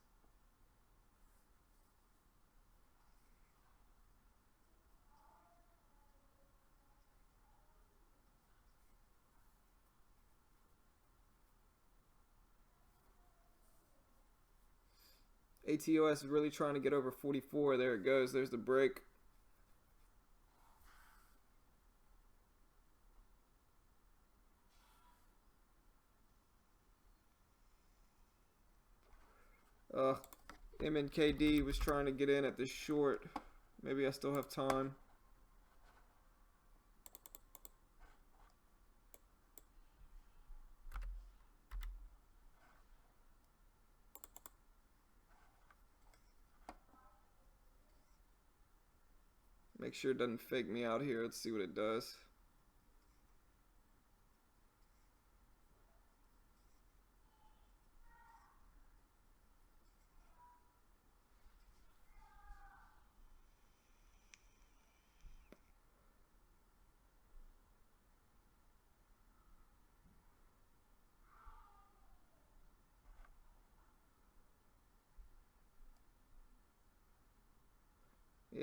ATOS is really trying to get over 44. There it goes. There's the break. MNKD was trying to get in at this short. Maybe I still have time. Make sure it doesn't fake me out here. Let's see what it does.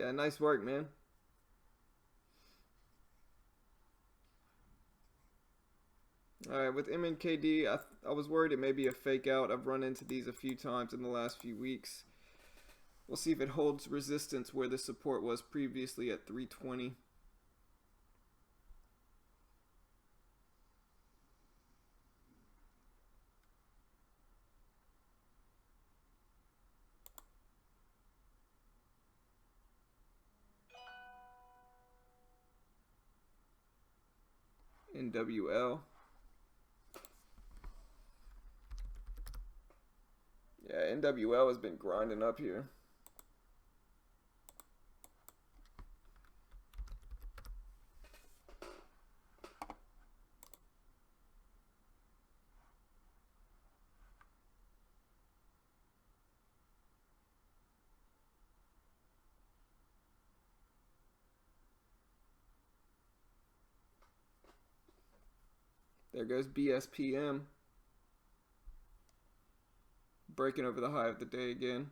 Yeah, nice work, man. All right, with MNKD, I was worried it may be a fake out. I've run into these a few times in the last few weeks. We'll see if it holds resistance where the support was previously at 320. NWL. Yeah, NWL has been grinding up here. There goes BSPM. Breaking over the high of the day again.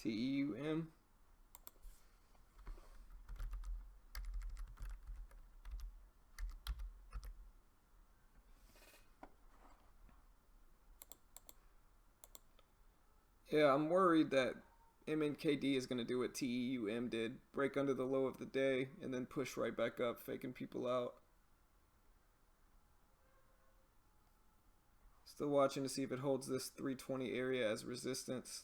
TEUM. Yeah, I'm worried that MNKD is going to do what TEUM did. Break under the low of the day and then push right back up, faking people out. Still watching to see if it holds this 320 area as resistance.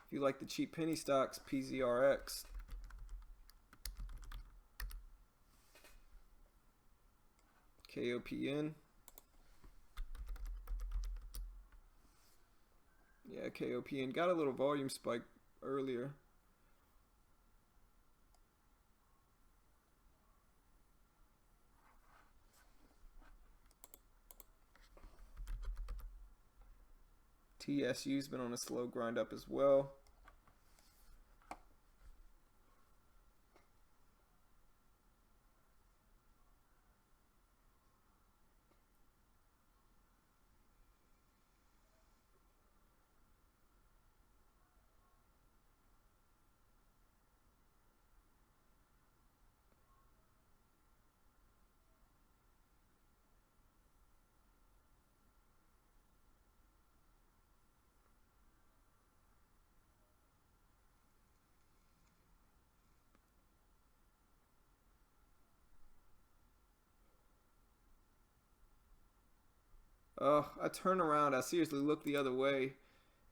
If you like the cheap penny stocks, PZRX. KOPN. Yeah, KOPN got a little volume spike earlier. TSU's been on a slow grind up as well. Oh, I turn around. I seriously look the other way.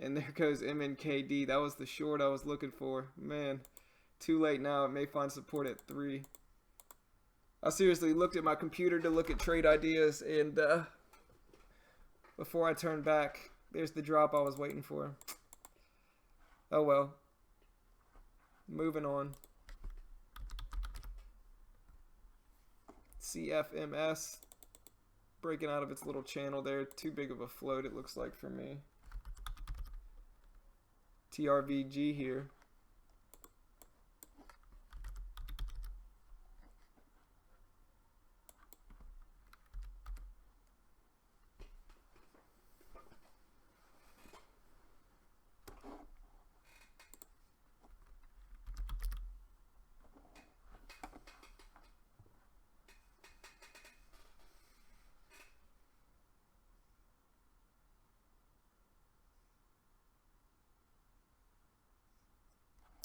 And there goes MNKD. That was the short I was looking for. Man, too late now. It may find support at 3. I seriously looked at my computer to look at trade ideas. And before I turned back, there's the drop I was waiting for. Oh well. Moving on. CFMS. Breaking out of its little channel there. Too big of a float, it looks like, for me. TRVG here.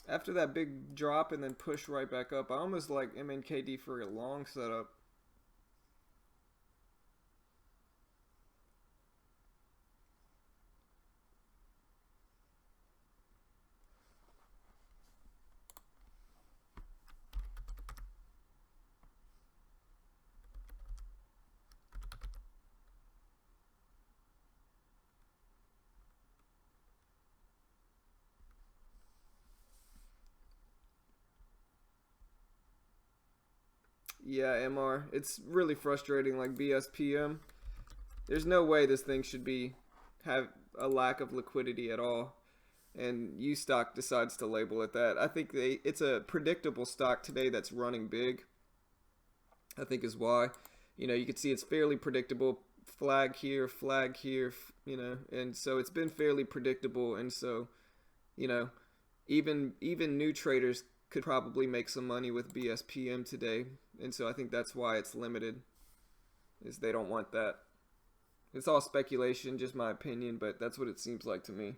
After that big drop and then push right back up, I almost like MNKD for a long setup. Yeah, MR. It's really frustrating, like BSPM. There's no way this thing should be have a lack of liquidity at all. And Ustock decides to label it that. I think it's a predictable stock today that's running big. I think is why. You can see it's fairly predictable. Flag here, and so it's been fairly predictable. And so, you know, even new traders could probably make some money with BSPM today. And so I think that's why it's limited, is they don't want that. It's all speculation, just my opinion, but that's what it seems like to me.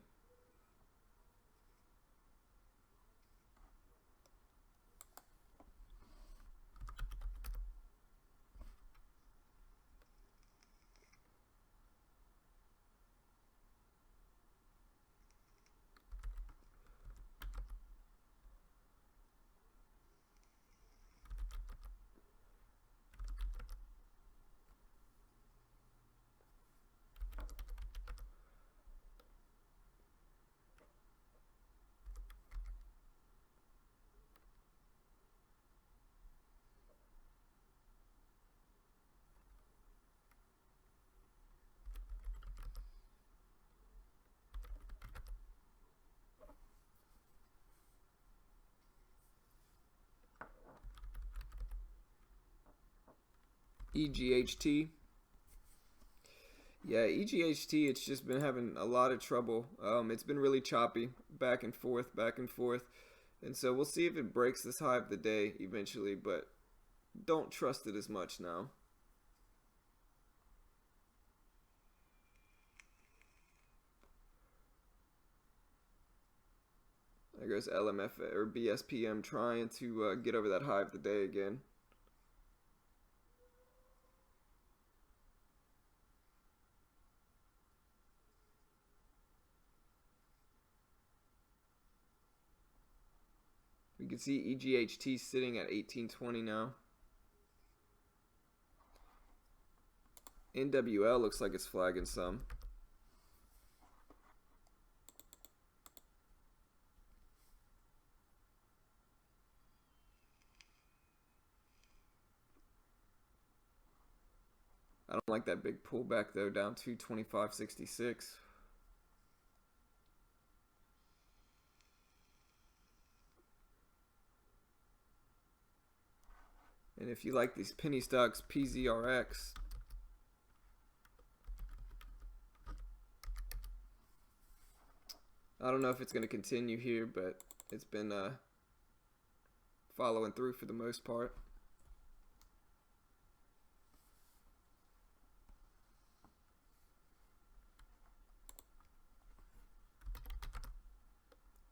EGHT. Yeah, EGHT, it's just been having a lot of trouble. It's been really choppy, back and forth, back and forth. And so we'll see if it breaks this high of the day eventually, but don't trust it as much now. There goes LMF or BSPM trying to get over that high of the day again. You can see EGHT sitting at 1820 now. NWL looks like it's flagging some. I don't like that big pullback though, down to 25.66. And if you like these penny stocks, PZRX, I don't know if it's going to continue here, but it's been following through for the most part.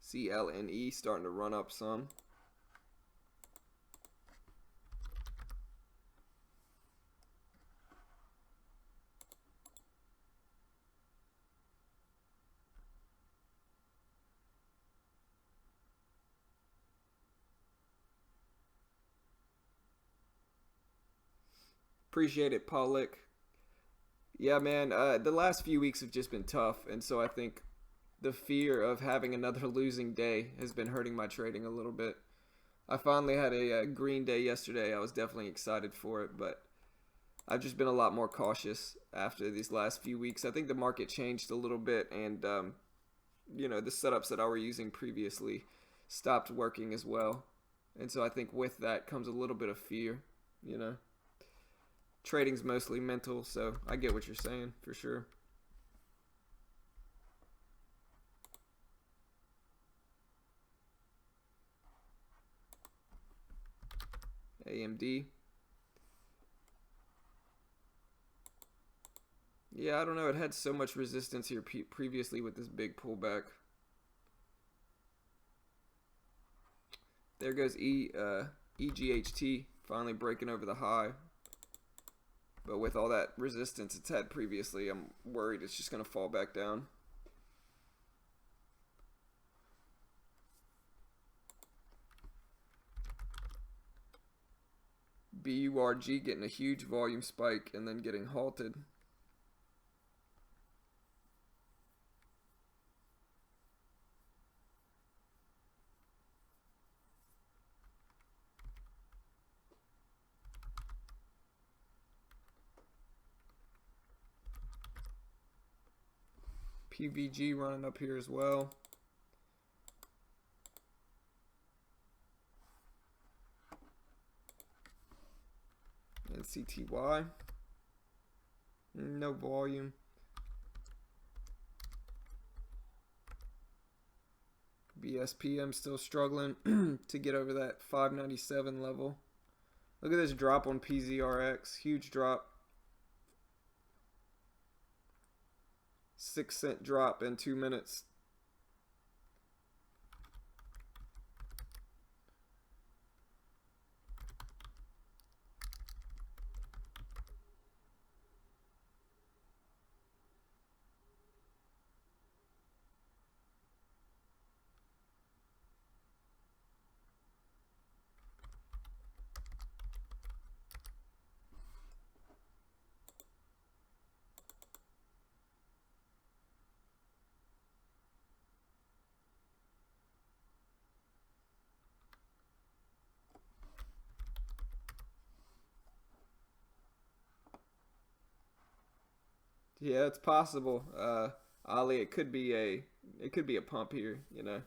CLNE starting to run up some. Appreciate it, Pollock. Yeah, man, the last few weeks have just been tough, and so I think the fear of having another losing day has been hurting my trading a little bit. I finally had a green day yesterday. I was definitely excited for it, but I've just been a lot more cautious after these last few weeks. I think the market changed a little bit, and the setups that I were using previously stopped working as well. And so I think with that comes a little bit of fear, Trading's mostly mental, so I get what you're saying for sure. AMD. Yeah, I don't know. It had so much resistance here previously with this big pullback. There goes EGHT finally breaking over the high. But with all that resistance it's had previously, I'm worried it's just going to fall back down. BURG getting a huge volume spike and then getting halted. PVG running up here as well. NCTY. No volume. BSPM still struggling to get over that 597 level. Look at this drop on PZRX. Huge drop. 6-cent drop in 2 minutes. Yeah, it's possible. Ali, it could be a pump here, you know.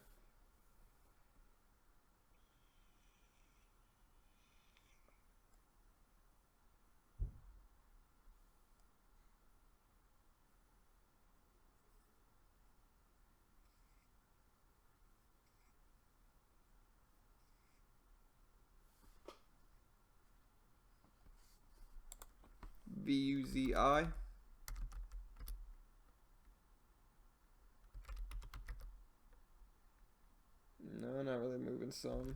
VUZI. No, not really moving some.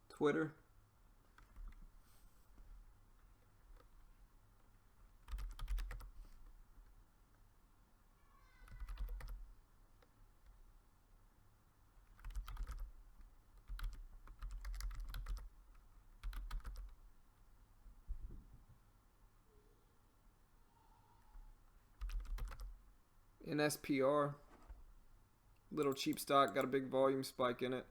Twitter. NSPR. Little cheap stock, got a big volume spike in it.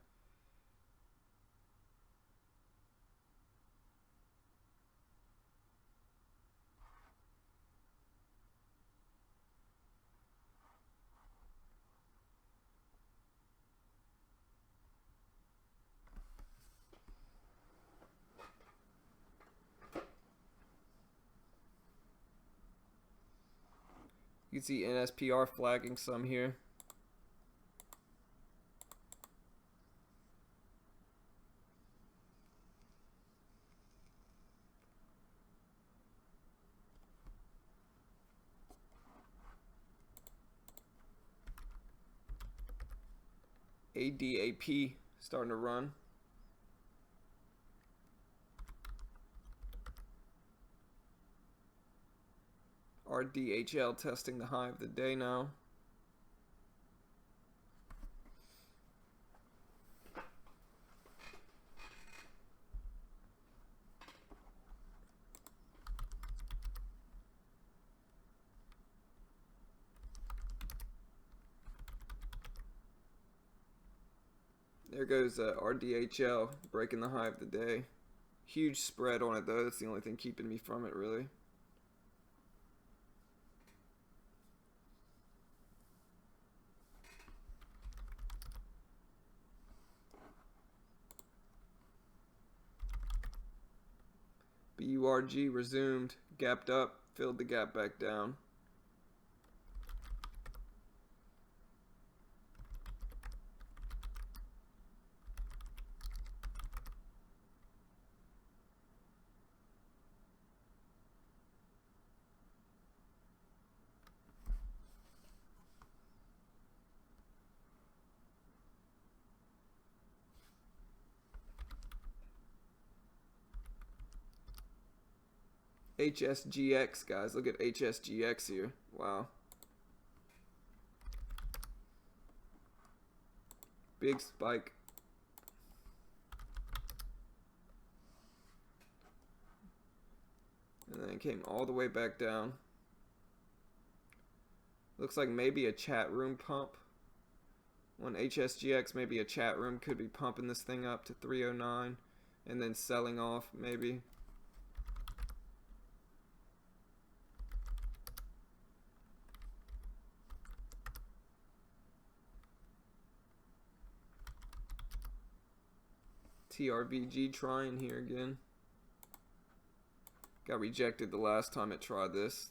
You can see NSPR flagging some here. ADAP starting to run. RDHL testing the high of the day now. There goes RDHL breaking the high of the day. Huge spread on it though. That's the only thing keeping me from it really. BURG resumed, gapped up, filled the gap back down. HSGX, guys. Look at HSGX here. Wow. Big spike. And then it came all the way back down. Looks like maybe a chat room pump. On HSGX, maybe a chat room could be pumping this thing up to 309 and then selling off maybe. TRVG trying here again. Got rejected the last time it tried this.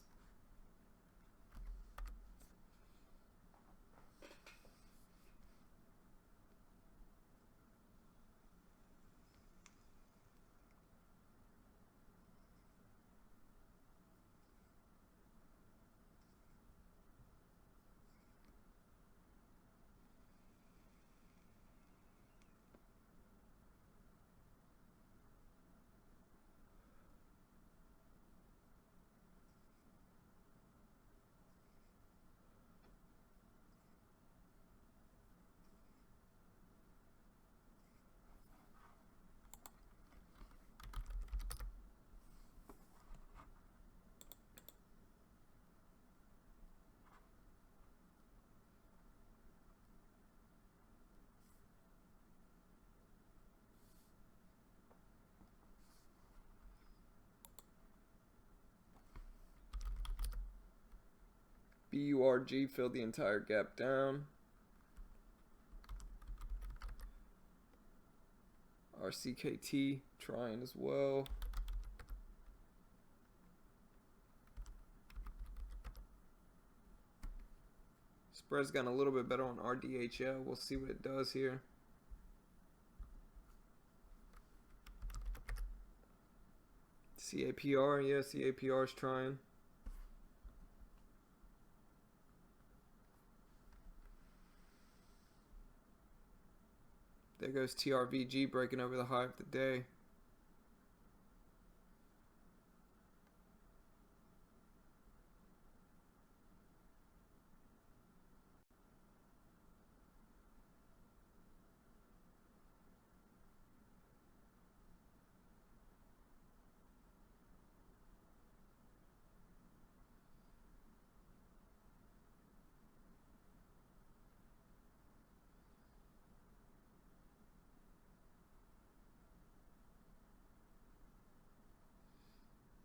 BURG filled the entire gap down. RCKT trying as well. Spread's gotten a little bit better on RDHL. We'll see what it does here. CAPR, yeah, CAPR is trying. There goes TRVG breaking over the high of the day.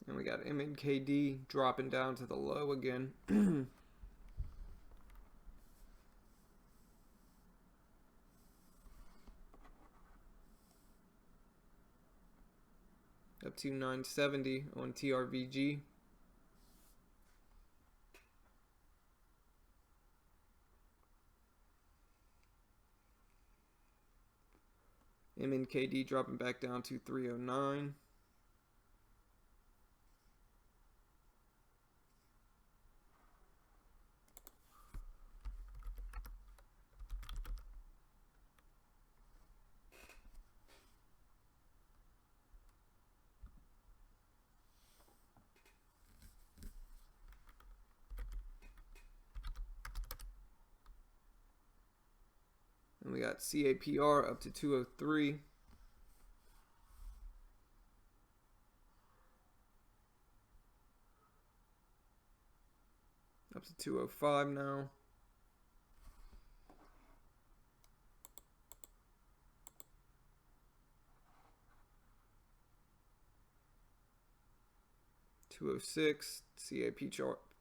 And we got MNKD dropping down to the low again. Up to 970 on TRVG. MNKD dropping back down to 309. And we got CAPR up to 203. Up to 205 now. $206.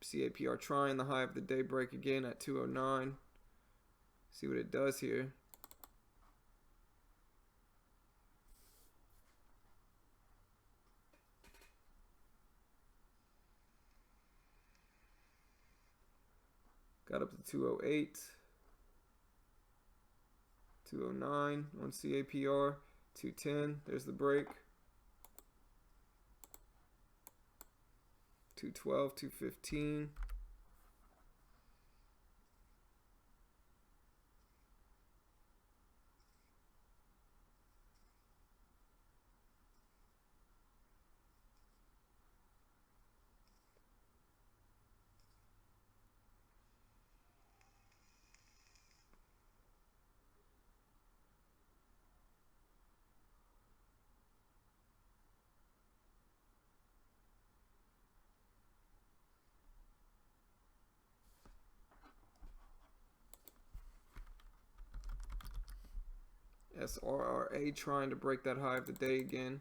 CAPR trying the high of the day break again at 209. See what it does here. Got up to 208. 209 on CAPR. 210. There's the break. 212, 215. SRRA trying to break that high of the day again.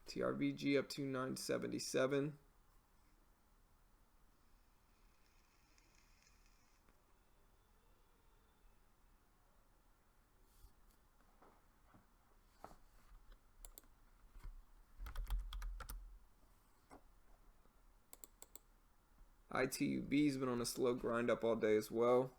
TRVG up to 977. ITUB's been on a slow grind up all day as well.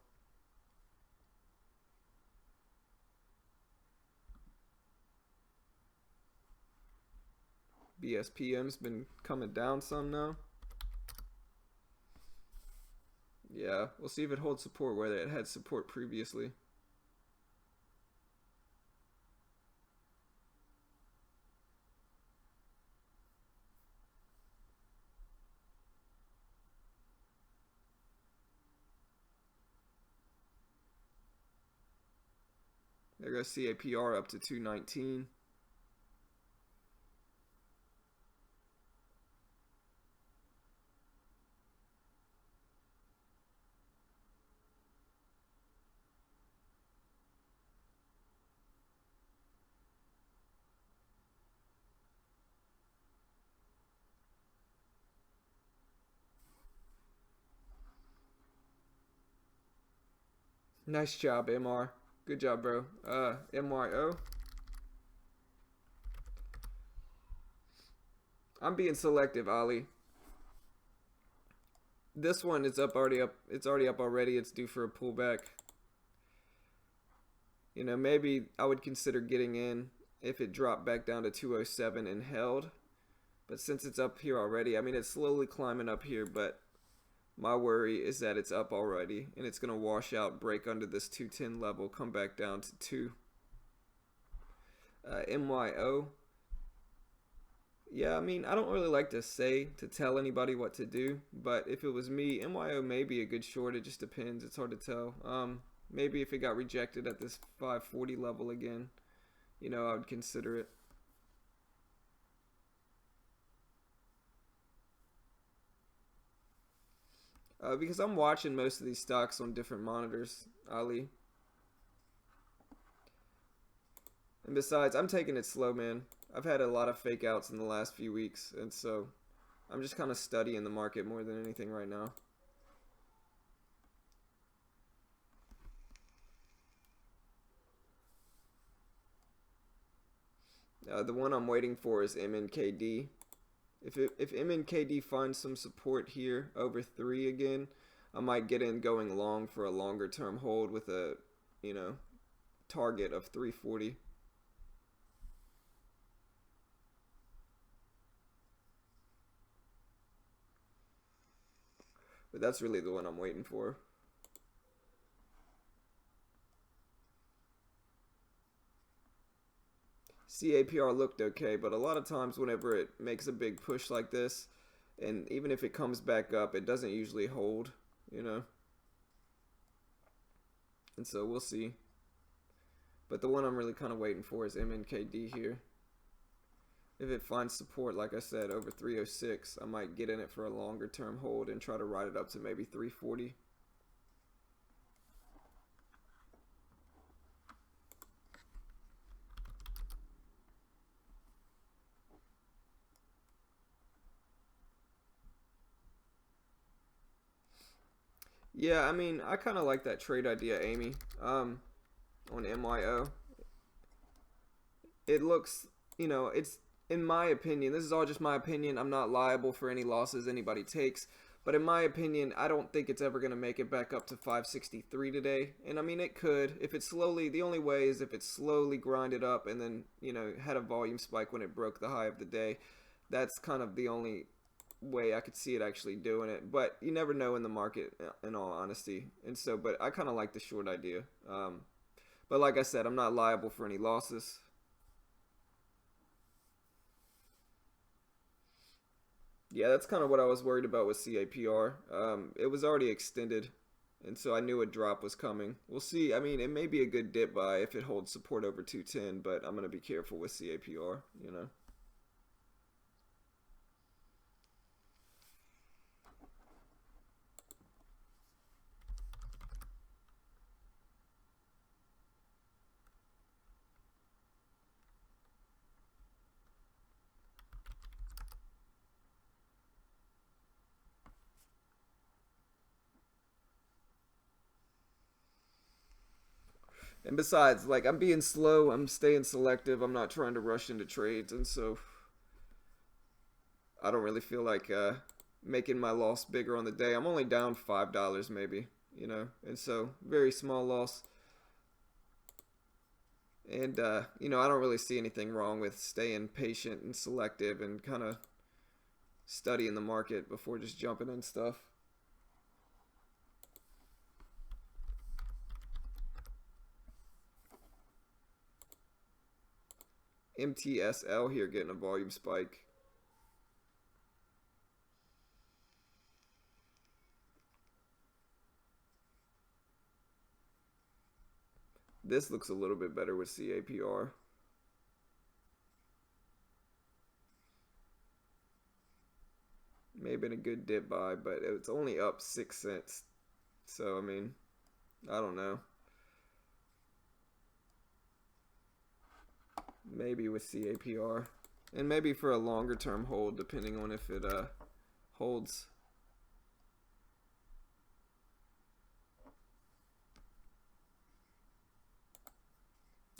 BSPM's been coming down some now. Yeah, we'll see if it holds support where it had support previously. There goes CAPR up to 219. Nice job, MR. Good job, bro. MYO. I'm being selective, Ali. This one is already up. It's already up already. It's due for a pullback. You know, maybe I would consider getting in if it dropped back down to 207 and held. But since it's up here already, I mean, it's slowly climbing up here, but my worry is that it's up already and it's going to wash out, break under this 210 level, come back down to 2. MYO. Yeah, I mean, I don't really like to tell anybody what to do, but if it was me, MYO may be a good short. It just depends. It's hard to tell. Maybe if it got rejected at this 540 level again, you know, I would consider it. Because I'm watching most of these stocks on different monitors, Ali. And besides, I'm taking it slow, man. I've had a lot of fake outs in the last few weeks, and so I'm just kind of studying the market more than anything right now. The one I'm waiting for is MNKD. If MNKD finds some support here over 3 again, I might get in going long for a longer term hold with a, you know, target of 340. But that's really the one I'm waiting for. CAPR looked okay, but a lot of times whenever it makes a big push like this, and even if it comes back up, it doesn't usually hold, you know. And so we'll see. But the one I'm really kind of waiting for is MNKD here. If it finds support, like I said, over 306, I might get in it for a longer term hold and try to ride it up to maybe 340. Yeah, I mean, I kind of like that trade idea, Amy, on MYO. It looks, you know, it's, in my opinion, this is all just my opinion. I'm not liable for any losses anybody takes. But in my opinion, I don't think it's ever going to make it back up to 563 today. And I mean, it could. If it slowly, the only way is if it slowly grinded up and then, you know, had a volume spike when it broke the high of the day. That's kind of the only way I could see it actually doing it. But you never know in the market, in all honesty. And so, but I kind of like the short idea. But like I said, I'm not liable for any losses. Yeah, that's kind of what I was worried about with CAPR. It was already extended, and so I knew a drop was coming. We'll see. I mean, it may be a good dip buy if it holds support over 210, but I'm going to be careful with CAPR, you know. And besides, like, I'm being slow, I'm staying selective, I'm not trying to rush into trades, and so I don't really feel like making my loss bigger on the day. I'm only down $5 maybe, you know, and so very small loss. And, you know, I don't really see anything wrong with staying patient and selective and kind of studying the market before just jumping in stuff. MTSL here getting a volume spike. This looks a little bit better with CAPR. May have been a good dip buy, but it's only up 6 cents. So, I mean, I don't know. Maybe with CAPR. And maybe for a longer term hold, depending on if it holds.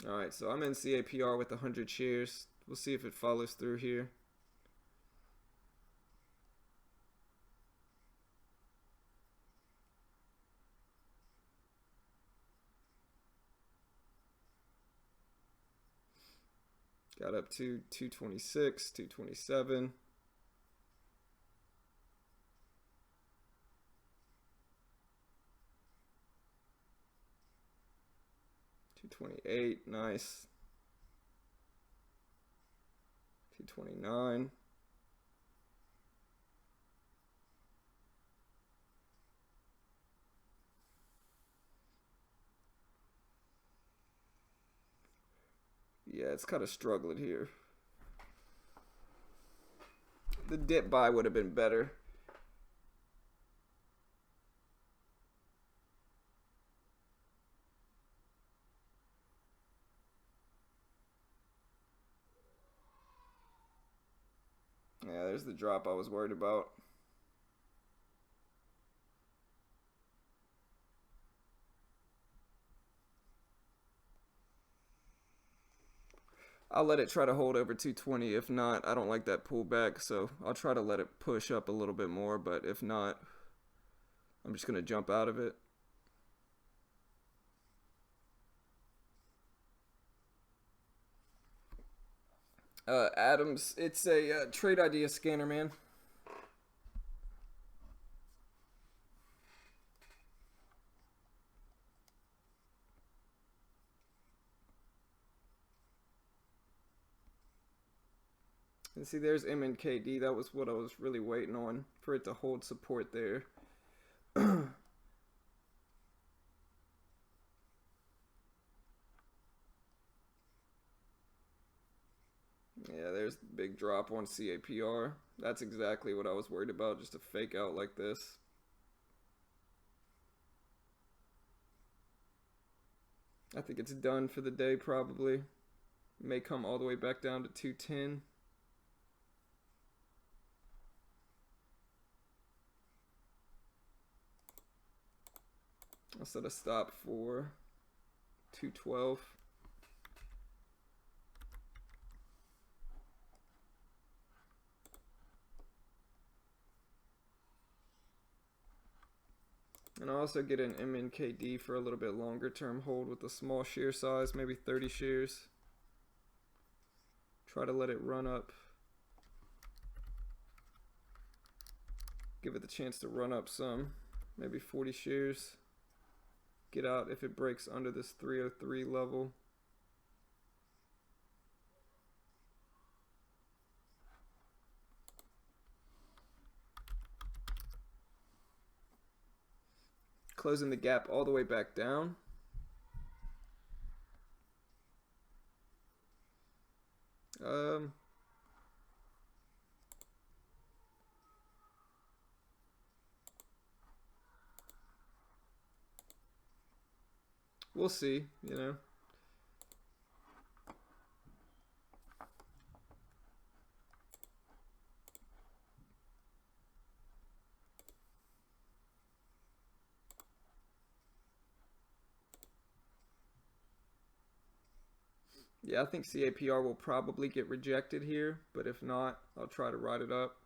Alright, so I'm in CAPR with 100 shares. We'll see if it follows through here. Got up to 226, 227. 228, nice. 229. Yeah, it's kind of struggling here. The dip buy would have been better. Yeah, there's the drop I was worried about. I'll let it try to hold over 220. If not, I don't like that pullback, so I'll try to let it push up a little bit more, but if not, I'm just going to jump out of it. Adams, it's a trade idea scanner, man. And see, there's MNKD. That was what I was really waiting on, for it to hold support there. Yeah, there's the big drop on CAPR. That's exactly what I was worried about, just a fake out like this. I think it's done for the day probably. May come all the way back down to 210. I'll set a stop for 212. And I'll also get an MNKD for a little bit longer term hold with a small share size, maybe 30 shares. Try to let it run up. Give it the chance to run up some, maybe 40 shares. Get out if it breaks under this 303 level. Closing the gap all the way back down. We'll see, you know. Yeah, I think CAPR will probably get rejected here, but if not, I'll try to ride it up.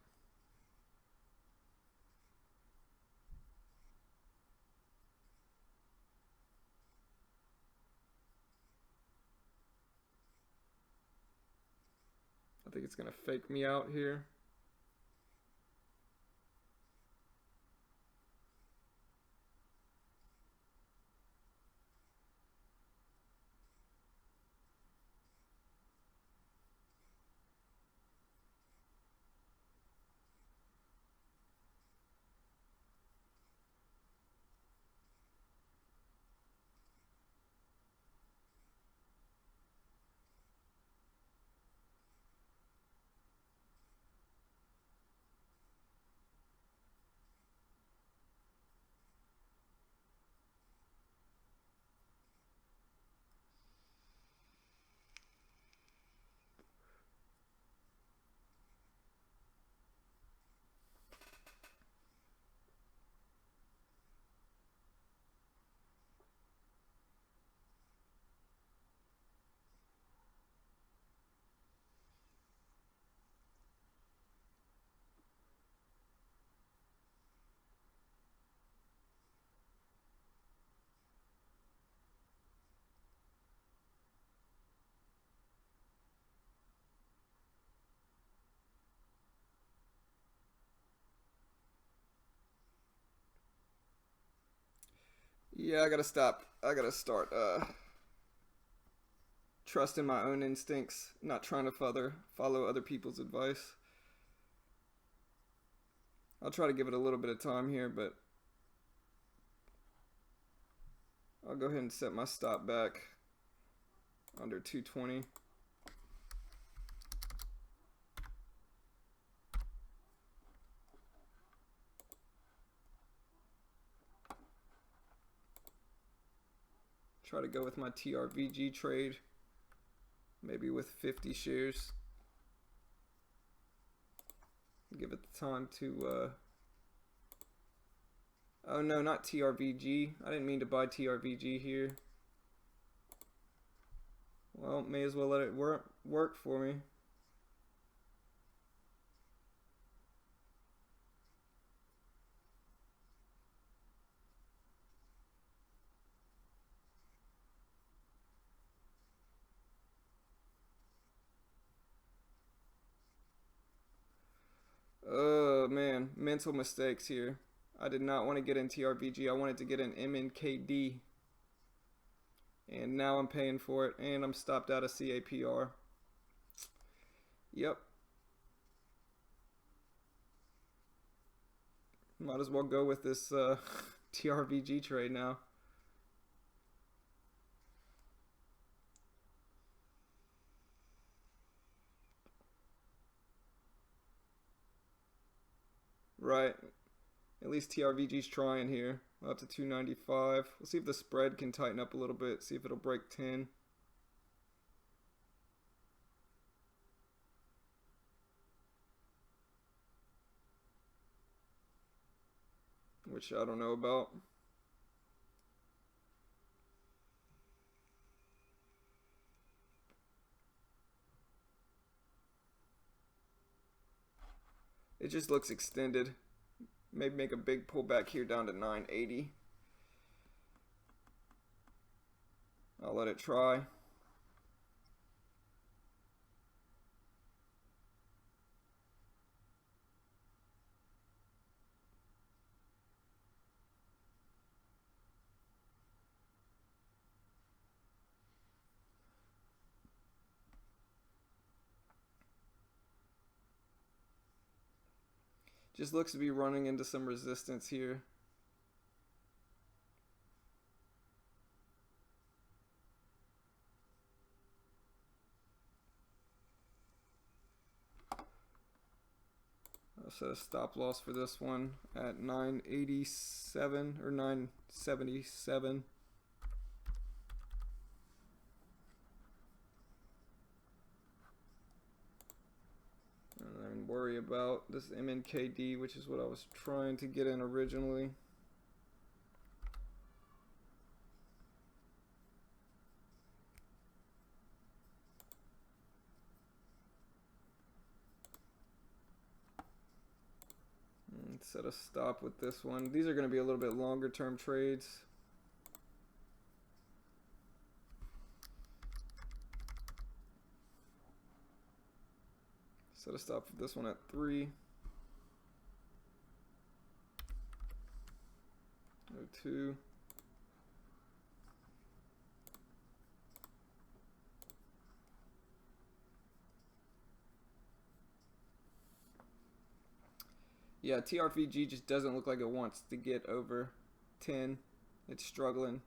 I think it's going to fake me out here. Yeah, I gotta stop. I gotta start trusting my own instincts, not trying to follow other people's advice. I'll try to give it a little bit of time here, but I'll go ahead and set my stop back under 220. Try to go with my TRVG trade, maybe with 50 shares. Give it the time to oh no, not TRVG. I didn't mean to buy TRVG here. Well, may as well let it work for me. Oh man, mental mistakes here. I did not want to get in TRVG. I wanted to get in MNKD. And now I'm paying for it, and I'm stopped out of CAPR. Yep. Might as well go with this TRVG trade now. Right. At least TRVG's trying here. Up to 295. We'll see if the spread can tighten up a little bit. See if it'll break 10. Which I don't know about. It just looks extended. Maybe make a big pullback here down to 980. I'll let it try. Just looks to be running into some resistance here. I'll set a stop loss for this one at 987 or 977. And worry about this MNKD, which is what I was trying to get in originally. Let's set a stop with this one. These are going to be a little bit longer term trades. Set a stop for this one at 3. 2. Yeah, TRVG just doesn't look like it wants to get over 10. It's struggling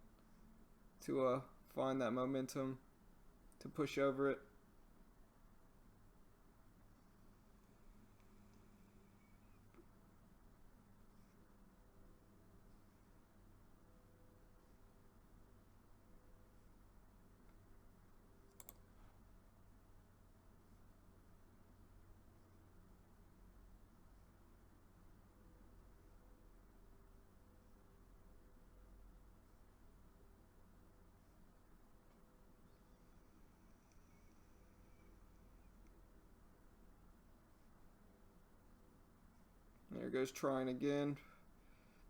to find that momentum to push over it. There goes trying again.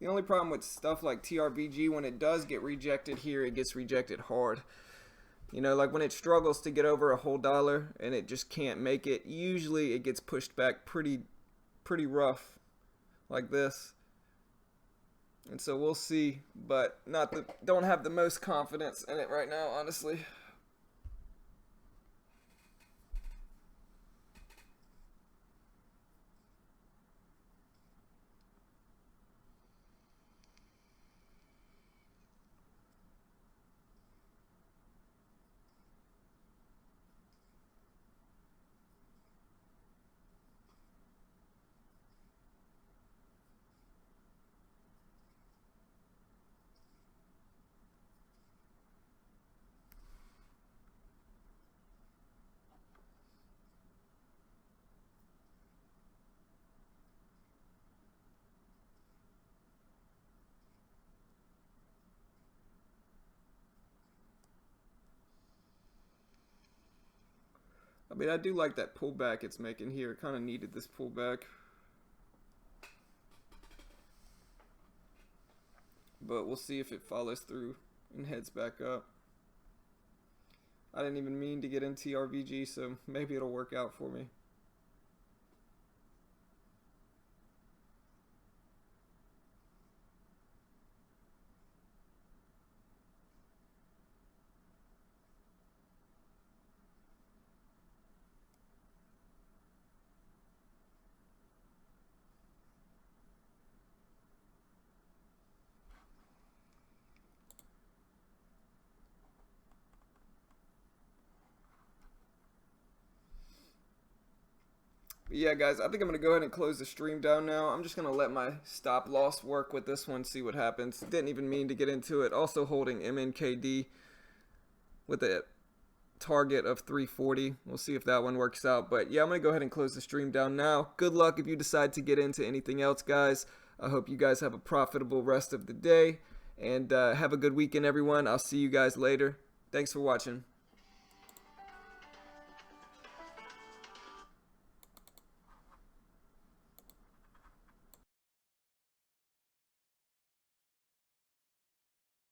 The only problem with stuff like TRVG, when it does get rejected here, it gets rejected hard. You know, like when it struggles to get over a whole dollar and it just can't make it, usually it gets pushed back pretty rough like this. And so we'll see, but don't have the most confidence in it right now, honestly. I mean, I do like that pullback it's making here. It kind of needed this pullback. But we'll see if it follows through and heads back up. I didn't even mean to get in TRVG, so maybe it'll work out for me. Yeah, guys, I think I'm going to go ahead and close the stream down now. I'm just going to let my stop loss work with this one, see what happens. Didn't even mean to get into it. Also holding MNKD with a target of 340. We'll see if that one works out. But yeah, I'm going to go ahead and close the stream down now. Good luck if you decide to get into anything else, guys. I hope you guys have a profitable rest of the day. And have a good weekend, everyone. I'll see you guys later. Thanks for watching.